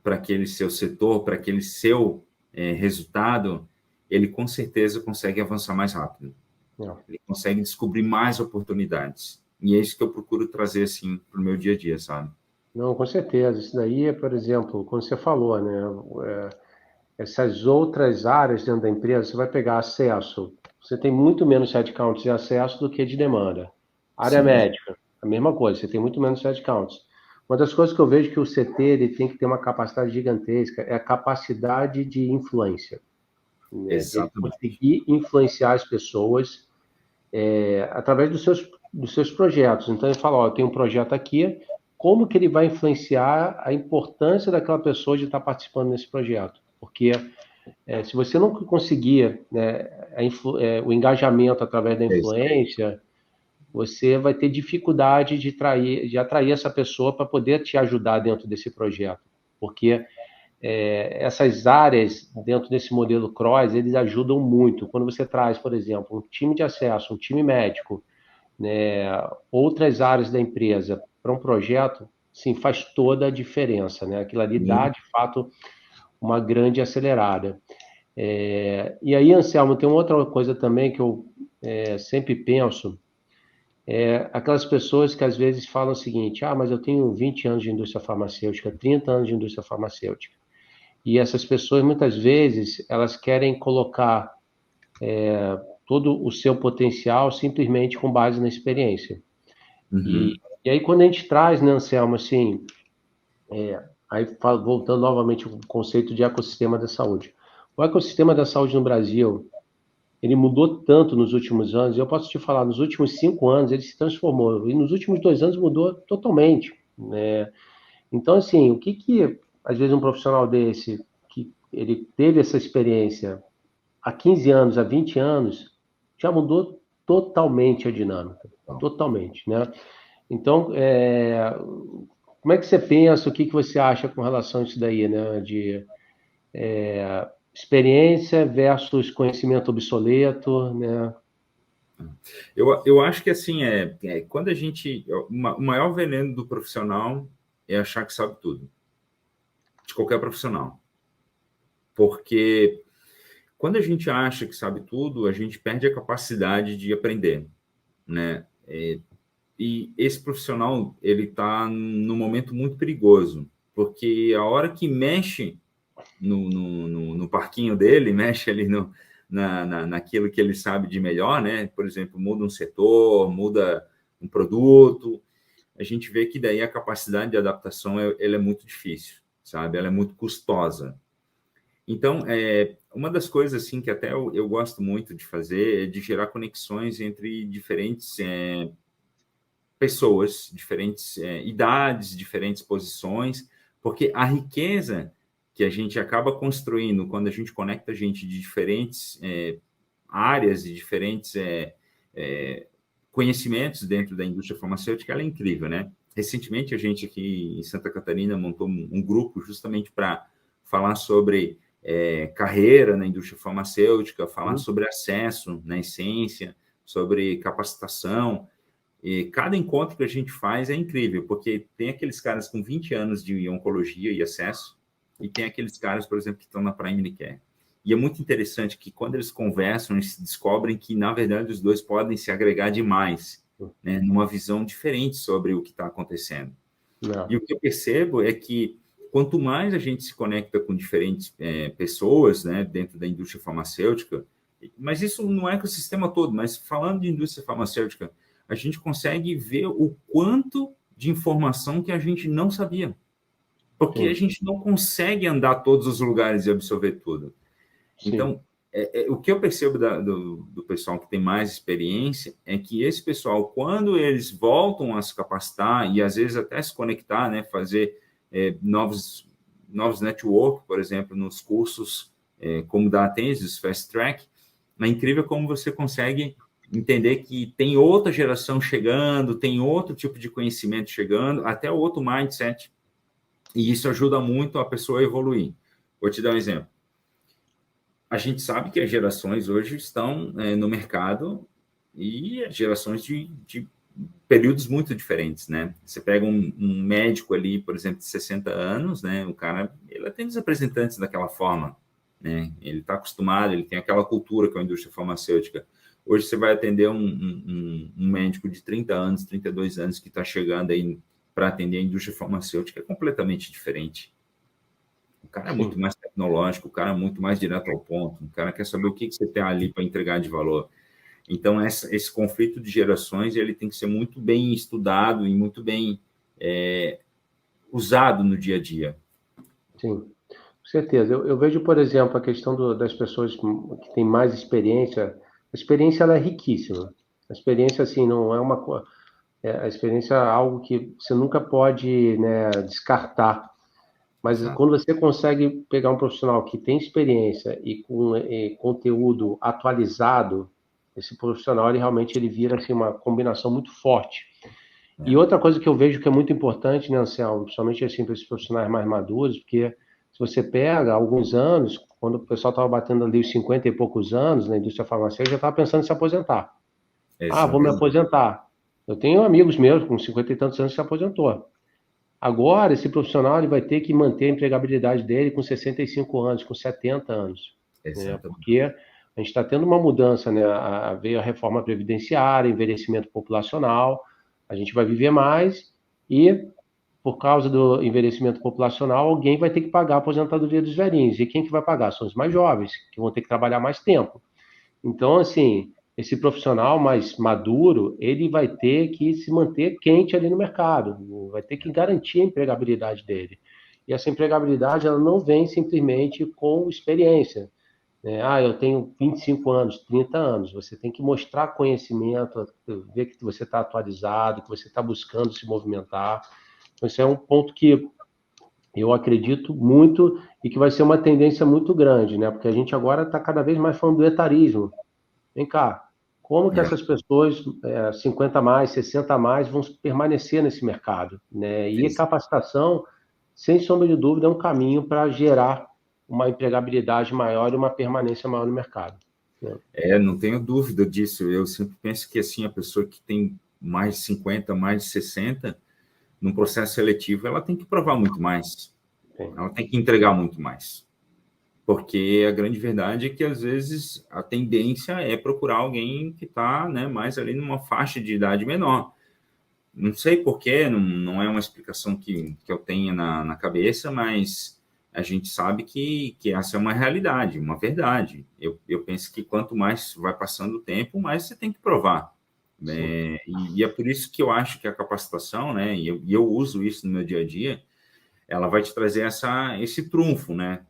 para aquele seu setor, para aquele seu resultado, ele com certeza consegue avançar mais rápido. Não. Ele consegue descobrir mais oportunidades. E é isso que eu procuro trazer assim para o meu dia a dia, sabe? Não, com certeza. Isso daí é, por exemplo, como você falou, né? Essas outras áreas dentro da empresa, você vai pegar acesso. Você tem muito menos headcounts de acesso do que de demanda. Área Sim, médica, a mesma coisa, você tem muito menos headcounts. Uma das coisas que eu vejo que o CT ele tem que ter uma capacidade gigantesca é a capacidade de influência, né? De ele exatamente. conseguir influenciar as pessoas através dos seus projetos. Então, ele fala, ó, eu tenho um projeto aqui, como que ele vai influenciar a importância daquela pessoa de estar participando desse projeto? Porque se você não conseguir, né, o engajamento através da É isso aí. influência, você vai ter dificuldade de atrair essa pessoa para poder te ajudar dentro desse projeto. Porque essas áreas dentro desse modelo cross, eles ajudam muito. Quando você traz, por exemplo, um time de acesso, um time médico, né, outras áreas da empresa para um projeto, sim, faz toda a diferença, né? Aquilo ali dá, Sim. de fato, uma grande acelerada. E aí, Anselmo, tem uma outra coisa também que eu sempre penso, aquelas pessoas que às vezes falam o seguinte, mas eu tenho 20 anos de indústria farmacêutica, 30 anos de indústria farmacêutica. E essas pessoas, muitas vezes, elas querem colocar todo o seu potencial simplesmente com base na experiência. E, Uhum. e aí, quando a gente traz, né, Anselmo, assim, aí voltando novamente ao conceito de ecossistema da saúde. O ecossistema da saúde no Brasil, ele mudou tanto nos últimos anos, eu posso te falar, nos últimos 5 anos ele se transformou, e nos últimos 2 anos mudou totalmente, né? Então, assim, o que às vezes um profissional desse, que ele teve essa experiência há 15 anos, há 20 anos, já mudou totalmente a dinâmica, Então, totalmente, né? Então, como é que você pensa, o que você acha com relação a isso daí, né? De experiência versus conhecimento obsoleto, né? eu acho que assim, quando a gente. O maior veneno do profissional é achar que sabe tudo, de qualquer profissional. Porque quando a gente acha que sabe tudo, a gente perde a capacidade de aprender, né? E esse profissional, ele está num momento muito perigoso, porque a hora que mexe no parquinho dele, mexe ali naquilo que ele sabe de melhor, né? Por exemplo, muda um setor, muda um produto, a gente vê que daí a capacidade de adaptação ela é muito difícil, sabe? Ela é muito custosa. Então, uma das coisas assim que até eu gosto muito de fazer é de gerar conexões entre diferentes pessoas, diferentes idades, diferentes posições, porque a riqueza que a gente acaba construindo quando a gente conecta gente de diferentes áreas e diferentes conhecimentos dentro da indústria farmacêutica, ela é incrível, né? Recentemente, a gente aqui em Santa Catarina montou um grupo justamente para falar sobre carreira na indústria farmacêutica, falar sobre acesso na essência, sobre capacitação. E cada encontro que a gente faz é incrível, porque tem aqueles caras com 20 anos de oncologia e acesso, e tem aqueles caras, por exemplo, que estão na Primary Care. E é muito interessante que quando eles conversam, eles descobrem que, na verdade, os dois podem se agregar demais, né, numa visão diferente sobre o que está acontecendo. Não. E o que eu percebo é que quanto mais a gente se conecta com diferentes pessoas, né, dentro da indústria farmacêutica, Mas isso não é ecossistema todo, mas falando de indústria farmacêutica, a gente consegue ver o quanto de informação que a gente não sabia. Porque a gente não consegue andar todos os lugares e absorver tudo. Então, o que eu percebo do pessoal que tem mais experiência é que esse pessoal, quando eles voltam a se capacitar e às vezes até se conectar, né, fazer novos network, por exemplo, nos cursos como da Atensis, Fast Track, é incrível como você consegue entender que tem outra geração chegando, tem outro tipo de conhecimento chegando, até outro mindset, e isso ajuda muito a pessoa a evoluir. Vou te dar um exemplo. A gente sabe que as gerações hoje estão no mercado e gerações de períodos muito diferentes, né? Você pega um médico ali, por exemplo, de 60 anos, né? O cara, ele atende os representantes daquela forma, né? Ele está acostumado, ele tem aquela cultura com a indústria farmacêutica. Hoje você vai atender um médico de 30 anos, 32 anos que está chegando aí para atender a indústria farmacêutica, é completamente diferente. O cara é muito mais tecnológico, o cara é muito mais direto ao ponto, o cara quer saber o que você tem ali para entregar de valor. Então, esse conflito de gerações ele tem que ser muito bem estudado e muito bem usado no dia a dia. Sim, com certeza. Eu vejo, por exemplo, a questão das pessoas que têm mais experiência. A experiência ela é riquíssima. A experiência, assim, não é uma coisa. A experiência é algo que você nunca pode, né, descartar. Mas quando você consegue pegar um profissional que tem experiência e com conteúdo atualizado, esse profissional ele realmente ele vira assim, uma combinação muito forte. E outra coisa que eu vejo que é muito importante, né, Anselmo, principalmente assim, para esses profissionais mais maduros, porque se você pega alguns anos, quando o pessoal estava batendo ali os 50 e poucos anos na indústria farmacêutica, já estava pensando em se aposentar. Vou me aposentar. Eu tenho amigos meus com 50 e tantos anos que se aposentou. Agora, esse profissional ele vai ter que manter a empregabilidade dele com 65 anos, com 70 anos. Né? Porque a gente está tendo uma mudança, né? Veio a reforma previdenciária, envelhecimento populacional, a gente vai viver mais e, por causa do envelhecimento populacional, alguém vai ter que pagar a aposentadoria dos velhinhos. E quem que vai pagar? São os mais jovens, que vão ter que trabalhar mais tempo. Então, assim, esse profissional mais maduro, ele vai ter que se manter quente ali no mercado, vai ter que garantir a empregabilidade dele. E essa empregabilidade, ela não vem simplesmente com experiência. Né? Eu tenho 25 anos, 30 anos. Você tem que mostrar conhecimento, ver que você está atualizado, que você está buscando se movimentar. Então, esse é um ponto que eu acredito muito e que vai ser uma tendência muito grande, né? Porque a gente agora está cada vez mais falando do etarismo. Vem cá, como que essas pessoas, 50 a mais, 60 a mais, vão permanecer nesse mercado? Né? E a capacitação, sem sombra de dúvida, é um caminho para gerar uma empregabilidade maior e uma permanência maior no mercado. Né? Não tenho dúvida disso. Eu sempre penso que assim, a pessoa que tem mais de 50, mais de 60, num processo seletivo, ela tem que provar muito mais. Ela tem que entregar muito mais. Porque a grande verdade é que, às vezes, a tendência é procurar alguém que está, né, mais ali numa faixa de idade menor. Não sei porquê, não é uma explicação que eu tenha na cabeça, mas a gente sabe que essa é uma realidade, uma verdade. Eu penso que quanto mais vai passando o tempo, mais você tem que provar. E é por isso que eu acho que a capacitação, né, e eu uso isso no meu dia a dia, ela vai te trazer esse trunfo, né?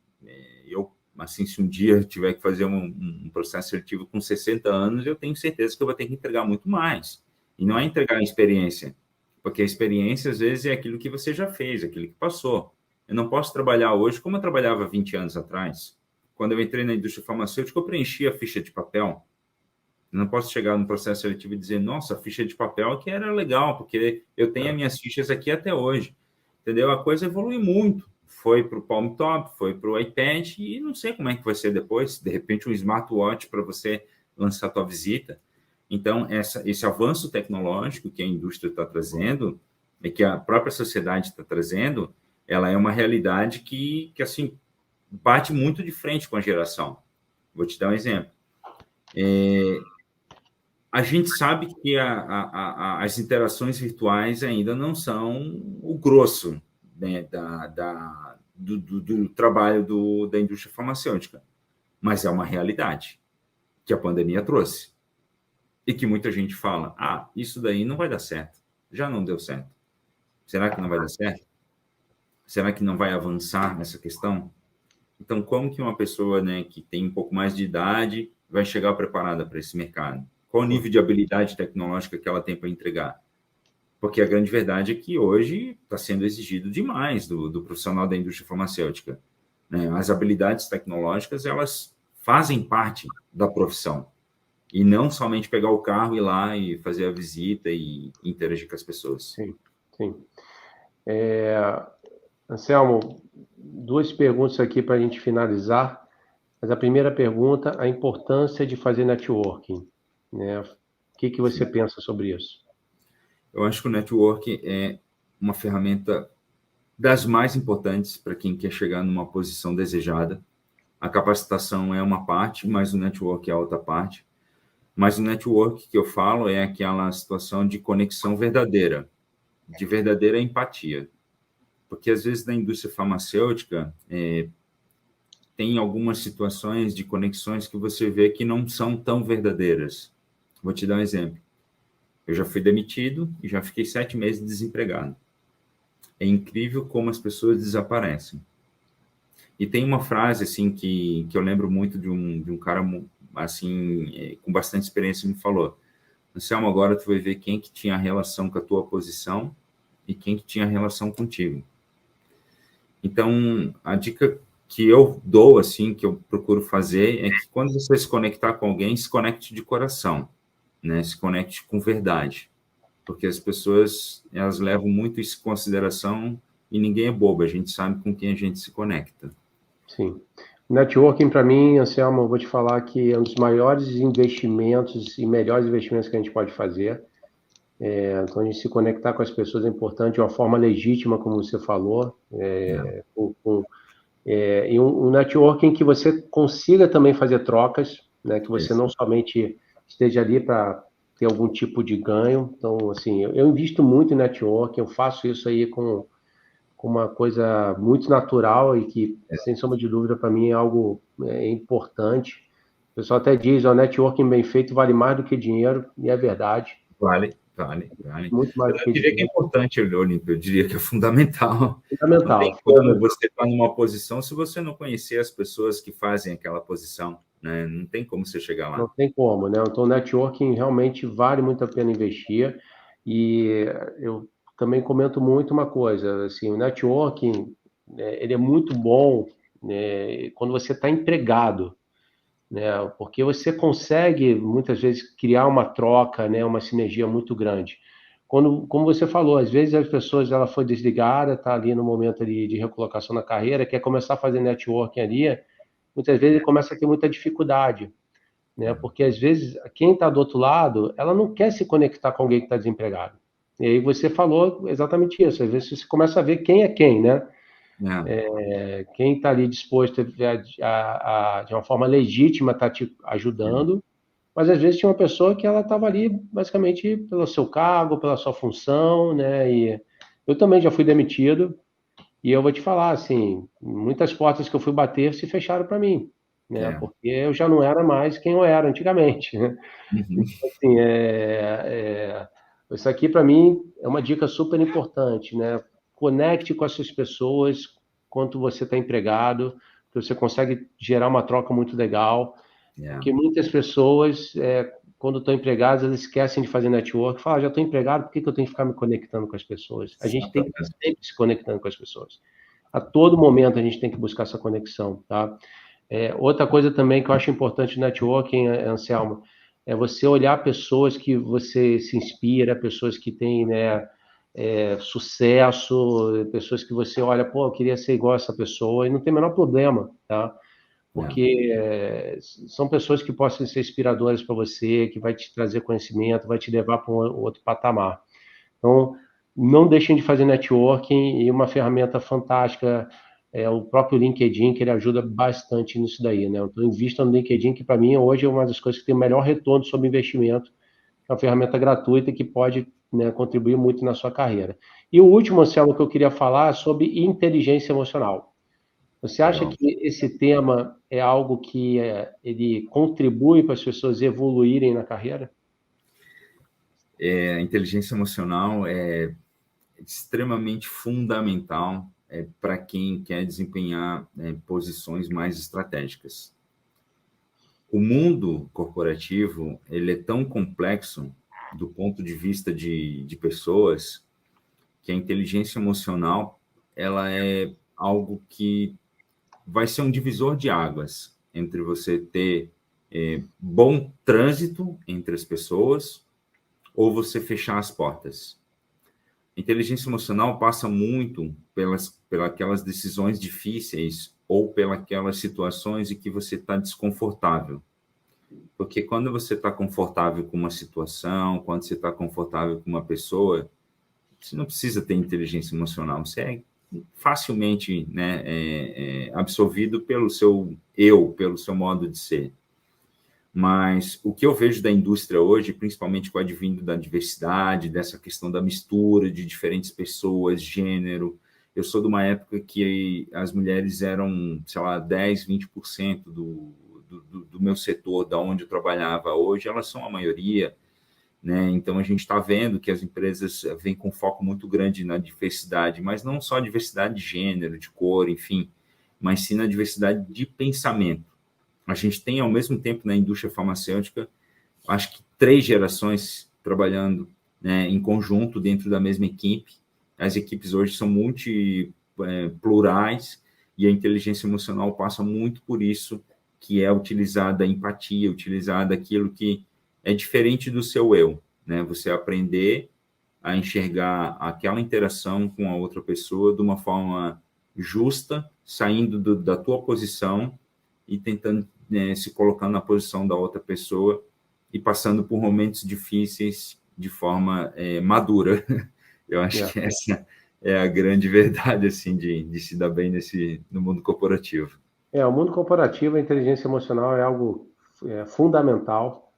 Assim, se um dia eu tiver que fazer um processo seletivo com 60 anos, eu tenho certeza que eu vou ter que entregar muito mais. E não é entregar a experiência, porque a experiência, às vezes, é aquilo que você já fez, aquilo que passou. Eu não posso trabalhar hoje como eu trabalhava 20 anos atrás. Quando eu entrei na indústria farmacêutica, eu preenchi a ficha de papel. Eu não posso chegar no processo seletivo e dizer, nossa, a ficha de papel aqui era legal, porque eu tenho as minhas fichas aqui até hoje. Entendeu? A coisa evolui muito. Foi para o Palm Top, foi para o iPad, e não sei como é que vai ser depois. De repente, um smartwatch para você lançar a tua visita. Então, esse avanço tecnológico que a indústria está trazendo, e que a própria sociedade está trazendo, ela é uma realidade que assim, bate muito de frente com a geração. Vou te dar um exemplo. A gente sabe que as interações virtuais ainda não são o grosso, né, do trabalho da indústria farmacêutica, mas é uma realidade. que a pandemia trouxe. E que muita gente fala, isso daí não vai dar certo. Já não deu certo. Será que não vai dar certo? Será que não vai avançar nessa questão? Então, como que uma pessoa, né, que tem um pouco mais de idade vai chegar preparada para esse mercado? Qual o nível de habilidade tecnológica que ela tem para entregar? Porque a grande verdade é que hoje está sendo exigido demais do profissional da indústria farmacêutica, né? As habilidades tecnológicas, elas fazem parte da profissão. E não somente pegar o carro, ir lá e fazer a visita e interagir com as pessoas. Sim, sim. Anselmo, duas perguntas aqui para a gente finalizar. Mas a primeira pergunta, a importância de fazer networking, né? O que você pensa sobre isso? Eu acho que o networking é uma ferramenta das mais importantes para quem quer chegar numa posição desejada. A capacitação é uma parte, mas o network é a outra parte. Mas o network que eu falo é aquela situação de conexão verdadeira, de verdadeira empatia. Porque, às vezes, na indústria farmacêutica, tem algumas situações de conexões que você vê que não são tão verdadeiras. Vou te dar um exemplo. Eu já fui demitido e já fiquei 7 meses desempregado. É incrível como as pessoas desaparecem. E tem uma frase, assim, que eu lembro muito de um cara, assim, com bastante experiência, me falou: Anselmo, agora tu vai ver quem que tinha relação com a tua posição e quem que tinha relação contigo. Então, a dica que eu dou, assim, que eu procuro fazer, é que quando você se conectar com alguém, se conecte de coração, né? Se conecte com verdade. Porque as pessoas, elas levam muito isso em consideração e ninguém é bobo, a gente sabe com quem a gente se conecta. Sim. Networking, para mim, Anselmo, eu vou te falar que é um dos maiores investimentos e melhores investimentos que a gente pode fazer. Então, a gente se conectar com as pessoas é importante de uma forma legítima, como você falou, e um networking que você consiga também fazer trocas, né? Que você não somente esteja ali para ter algum tipo de ganho. Então, assim, eu invisto muito em networking, eu faço isso aí com uma coisa muito natural e que, sem sombra de dúvida, para mim é algo importante. O pessoal até diz, o networking bem feito vale mais do que dinheiro, e é verdade. Vale. Muito mais do que Eu diria dinheiro. que é importante, Olímpio, eu diria que é fundamental. Fundamental. Não tem como você estar numa posição se você não conhecer as pessoas que fazem aquela posição, né? Não tem como você chegar lá. Não tem como, né? Então, o networking realmente vale muito a pena investir. E eu também comento muito uma coisa, assim, o networking, ele é muito bom, né, quando você está empregado, né? Porque você consegue muitas vezes criar uma troca, né, uma sinergia muito grande. Como você falou, às vezes as pessoas ela foi desligada, está ali no momento ali de recolocação na carreira, quer começar a fazer networking ali, muitas vezes começa a ter muita dificuldade, né? Porque às vezes quem está do outro lado, ela não quer se conectar com alguém que está desempregado. E aí você falou exatamente isso. Às vezes você começa a ver quem é quem, né? Quem está ali disposto de uma forma legítima estar te ajudando, mas às vezes tinha uma pessoa que ela estava ali basicamente pelo seu cargo, pela sua função, né? E eu também já fui demitido e eu vou te falar assim, muitas portas que eu fui bater se fecharam para mim, né? Porque eu já não era mais quem eu era antigamente, né? Então, assim, isso aqui para mim é uma dica super importante, né? Conecte com essas pessoas quando você está empregado, que você consegue gerar uma troca muito legal. Porque muitas pessoas, quando estão empregadas, elas esquecem de fazer network. Falam, já estou empregado, por que eu tenho que ficar me conectando com as pessoas? A gente tem que estar sempre se conectando com as pessoas. A todo momento a gente tem que buscar essa conexão, tá? Outra coisa também que eu acho importante no networking, Anselmo, é você olhar pessoas que você se inspira, pessoas que têm, né, sucesso, pessoas que você olha, pô, eu queria ser igual a essa pessoa, e não tem o menor problema, tá? Porque são pessoas que possam ser inspiradoras para você, que vai te trazer conhecimento, vai te levar para um outro patamar. Então, não deixem de fazer networking, e uma ferramenta fantástica é o próprio LinkedIn, que ele ajuda bastante nisso daí, né? Então, invista no LinkedIn, que para mim hoje é uma das coisas que tem o melhor retorno sobre investimento, é uma ferramenta gratuita que pode, né, contribuir muito na sua carreira. E o último, Anselmo, que eu queria falar é sobre inteligência emocional. Você acha Legal. que esse tema é algo que ele contribui para as pessoas evoluírem na carreira? A inteligência emocional é extremamente fundamental para quem quer desempenhar posições mais estratégicas. O mundo corporativo ele é tão complexo do ponto de vista de pessoas que a inteligência emocional ela é algo que vai ser um divisor de águas entre você ter bom trânsito entre as pessoas ou você fechar as portas. A inteligência emocional passa muito pelas aquelas decisões difíceis ou pelas situações em que você está desconfortável. Porque quando você está confortável com uma situação, quando você está confortável com uma pessoa, você não precisa ter inteligência emocional, você é facilmente, né, absorvido pelo seu eu, pelo seu modo de ser. Mas o que eu vejo da indústria hoje, principalmente com o advindo da diversidade, dessa questão da mistura de diferentes pessoas, gênero, eu sou de uma época que as mulheres eram, sei lá, 10, 20% do meu setor, da onde eu trabalhava hoje, elas são a maioria, né? Então, a gente está vendo que as empresas vêm com foco muito grande na diversidade, mas não só diversidade de gênero, de cor, enfim, mas sim na diversidade de pensamento. A gente tem, ao mesmo tempo, na indústria farmacêutica, acho que 3 gerações trabalhando, né, em conjunto dentro da mesma equipe. As equipes hoje são plurais e a inteligência emocional passa muito por isso, que é utilizar a empatia, utilizar aquilo que é diferente do seu eu, né? Você aprender a enxergar aquela interação com a outra pessoa de uma forma justa, saindo da tua posição e tentando, né, se colocando na posição da outra pessoa e passando por momentos difíceis de forma madura. Eu acho É. que essa é a grande verdade assim de se dar bem no mundo corporativo. O mundo corporativo, a inteligência emocional é algo fundamental.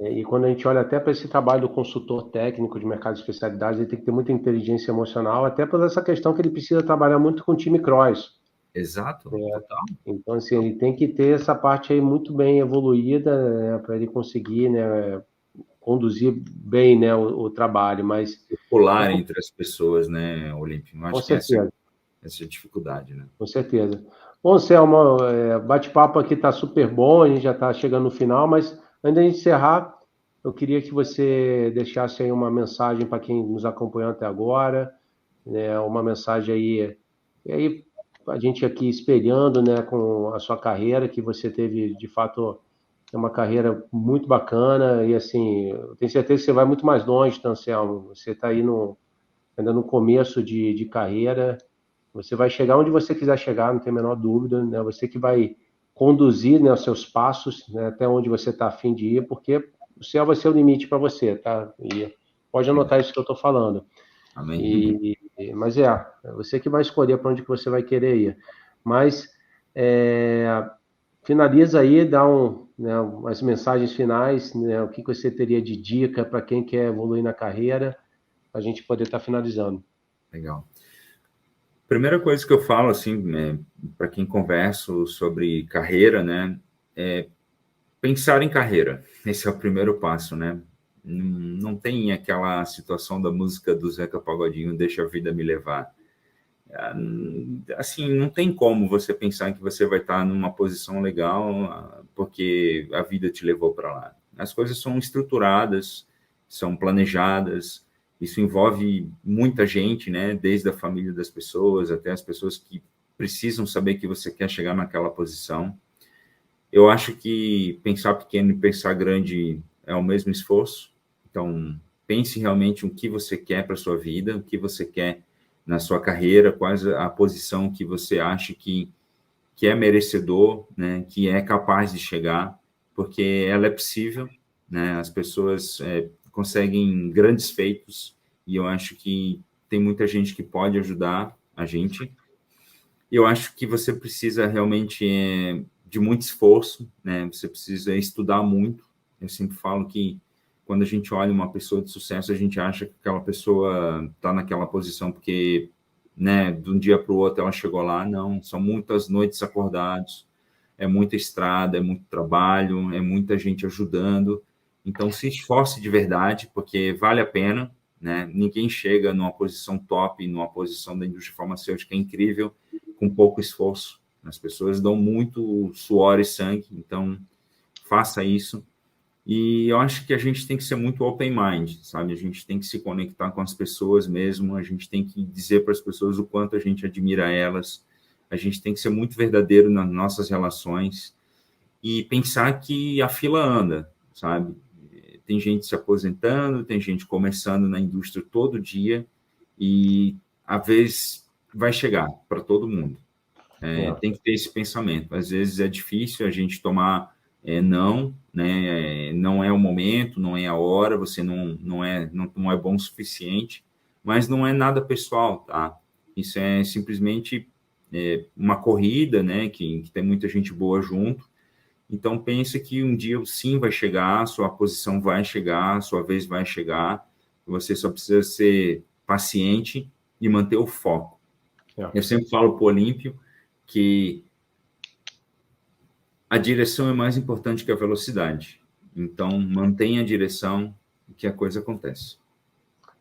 E quando a gente olha até para esse trabalho do consultor técnico de mercado de especialidades, ele tem que ter muita inteligência emocional, até por essa questão que ele precisa trabalhar muito com o time cross. Exato, total. Então, assim, ele tem que ter essa parte aí muito bem evoluída, né, para ele conseguir, né, conduzir bem, né, o trabalho. Mas Circular entre as pessoas, né, Olímpio? Eu com acho que certeza, essa é a dificuldade, né? com certeza. Bom, Selma, bate-papo aqui está super bom, a gente já está chegando no final, mas antes de encerrar, eu queria que você deixasse aí uma mensagem para quem nos acompanhou até agora, né, uma mensagem aí, e aí a gente aqui espelhando, né, com a sua carreira, que você teve, de fato, uma carreira muito bacana, e assim, eu tenho certeza que você vai muito mais longe, então, Anselmo, você está aí ainda no começo de carreira, você vai chegar onde você quiser chegar, não tem a menor dúvida, né? Você que vai conduzir, né, os seus passos, né, até onde você está a fim de ir, porque o céu vai ser o limite para você, tá? E pode anotar isso que eu estou falando. Amém. Mas é você que vai escolher para onde que você vai querer ir. Mas finaliza aí, dá né, umas mensagens finais, né, o que que você teria de dica para quem quer evoluir na carreira, para a gente poder estar finalizando. Legal. Primeira coisa que eu falo, assim, para quem converso sobre carreira, né, é pensar em carreira. Esse é o primeiro passo, né? Não tem aquela situação da música do Zeca Pagodinho, deixa a vida me levar. Assim, não tem como você pensar que você vai estar numa posição legal porque a vida te levou para lá. As coisas são estruturadas, são planejadas, isso envolve muita gente, né? Desde a família das pessoas até as pessoas que precisam saber que você quer chegar naquela posição. Eu acho que pensar pequeno e pensar grande é o mesmo esforço. Então, pense realmente o que você quer para a sua vida, o que você quer na sua carreira, quais a posição que você acha que é merecedor, né, que é capaz de chegar, porque ela é possível, né, as pessoas conseguem grandes feitos e eu acho que tem muita gente que pode ajudar a gente. Eu acho que você precisa realmente de muito esforço, né? Você precisa estudar muito. Eu sempre falo que quando a gente olha uma pessoa de sucesso, a gente acha que aquela pessoa está naquela posição porque né, de um dia para o outro ela chegou lá, não, são muitas noites acordados, é muita estrada, é muito trabalho, é muita gente ajudando, então se esforce de verdade, porque vale a pena, né, ninguém chega numa posição top, numa posição da indústria farmacêutica incrível, com pouco esforço, as pessoas dão muito suor e sangue, então faça isso. E eu acho que a gente tem que ser muito open mind, sabe? A gente tem que se conectar com as pessoas mesmo, a gente tem que dizer para as pessoas o quanto a gente admira elas, a gente tem que ser muito verdadeiro nas nossas relações e pensar que a fila anda, sabe? Tem gente se aposentando, tem gente começando na indústria todo dia e a vez vai chegar para todo mundo. Tem que ter esse pensamento. Às vezes é difícil a gente tomar não, né? Não é o momento, não é a hora, você não é bom o suficiente, mas não é nada pessoal, tá? Isso é simplesmente uma corrida, né? Que tem muita gente boa junto. Então pense que um dia sim vai chegar, sua posição vai chegar, sua vez vai chegar. Você só precisa ser paciente e manter o foco. Eu sempre falo para o Olímpio que a direção é mais importante que a velocidade. Então, mantenha a direção que a coisa acontece.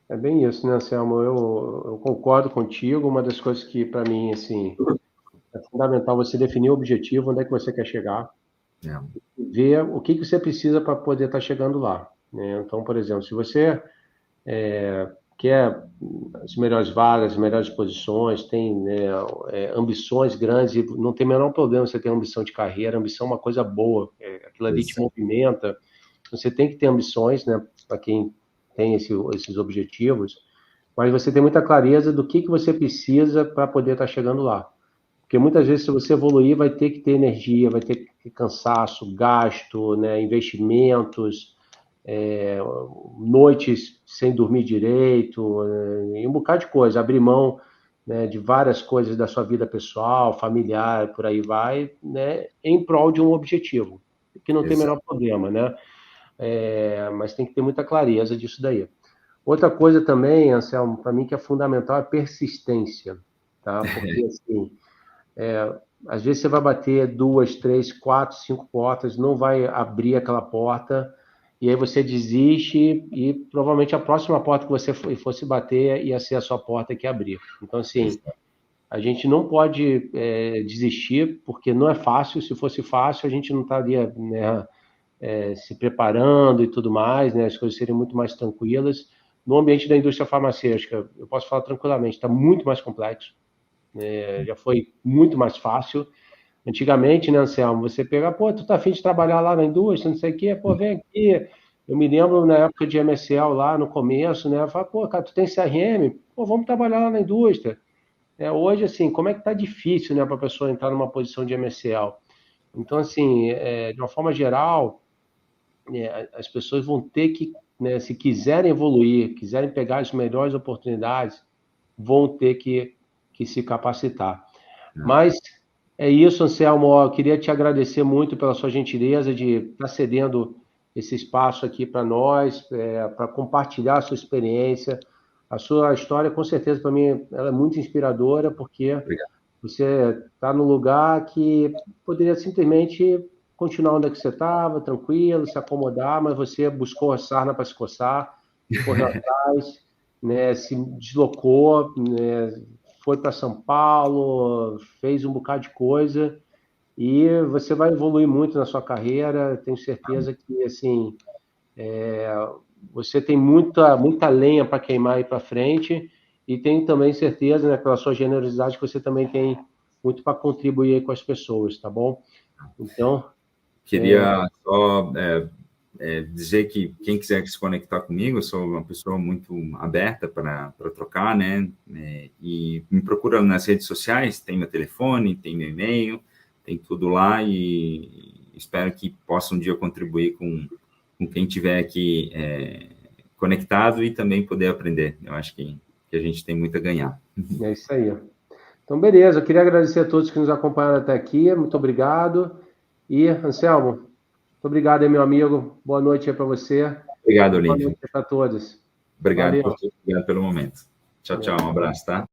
É bem isso, né, Anselmo? Eu concordo contigo. Uma das coisas que, para mim, assim, é fundamental você definir o objetivo, onde é que você quer chegar, ver o que você precisa para poder estar chegando lá, né? Então, por exemplo, se você quer as melhores vagas, as melhores posições, tem, né, ambições grandes, e não tem o menor problema você ter ambição de carreira, ambição é uma coisa boa, aquilo ali te movimenta, você tem que ter ambições, né, para quem tem esses objetivos, mas você tem muita clareza do que você precisa para poder estar chegando lá. Porque muitas vezes, se você evoluir, vai ter que ter energia, vai ter que ter cansaço, gasto, né, investimentos, noites sem dormir direito, e um bocado de coisa, abrir mão, né, de várias coisas da sua vida pessoal, familiar, por aí vai, né, em prol de um objetivo, que não tem o menor problema, né? Mas tem que ter muita clareza disso daí. Outra coisa também, Anselmo, para mim que é fundamental é persistência, tá? Porque, assim, às vezes você vai bater 2, 3, 4, 5 portas, não vai abrir aquela porta, e aí você desiste e provavelmente a próxima porta que você fosse bater ia ser a sua porta que abrir. Então, assim, a gente não pode desistir, porque não é fácil. Se fosse fácil, a gente não estaria, né, se preparando e tudo mais, né? As coisas seriam muito mais tranquilas. No ambiente da indústria farmacêutica, eu posso falar tranquilamente, está muito mais complexo. Já foi muito mais fácil. Antigamente, né, Anselmo, você pega, pô, tu tá afim de trabalhar lá na indústria, não sei o quê, pô, vem aqui. Eu me lembro na época de MSL lá no começo, né, eu falava, pô, cara, tu tem CRM? Pô, vamos trabalhar lá na indústria. Hoje, assim, como é que tá difícil, né, para a pessoa entrar numa posição de MSL? Então, assim, de uma forma geral, as pessoas vão ter que, né, se quiserem evoluir, quiserem pegar as melhores oportunidades, vão ter que se capacitar. Mas é isso, Anselmo. Eu queria te agradecer muito pela sua gentileza de estar cedendo esse espaço aqui para nós, para compartilhar a sua experiência. A sua história, com certeza, para mim, ela é muito inspiradora, porque você está num lugar que poderia simplesmente continuar onde é que você estava, tranquilo, se acomodar, mas você buscou a sarna para se coçar, correu atrás, né, se deslocou, né, foi para São Paulo, fez um bocado de coisa, e você vai evoluir muito na sua carreira. Tenho certeza que, assim, você tem muita lenha para queimar aí para frente, e tenho também certeza, né, pela sua generosidade, que você também tem muito para contribuir aí com as pessoas, tá bom? Então... Queria só dizer que quem quiser se conectar comigo, eu sou uma pessoa muito aberta para trocar, né? E me procura nas redes sociais, tem meu telefone, tem meu e-mail, tem tudo lá, e espero que possa um dia contribuir com quem estiver aqui conectado e também poder aprender. Eu acho que a gente tem muito a ganhar. É isso aí. Então, beleza. Eu queria agradecer a todos que nos acompanharam até aqui. Muito obrigado. E, Anselmo, muito obrigado aí, meu amigo. Boa noite aí para você. Obrigado, Olímpio. Boa noite para todos. Obrigado por tudo. Obrigado pelo momento. Tchau, tchau. Um abraço, tá?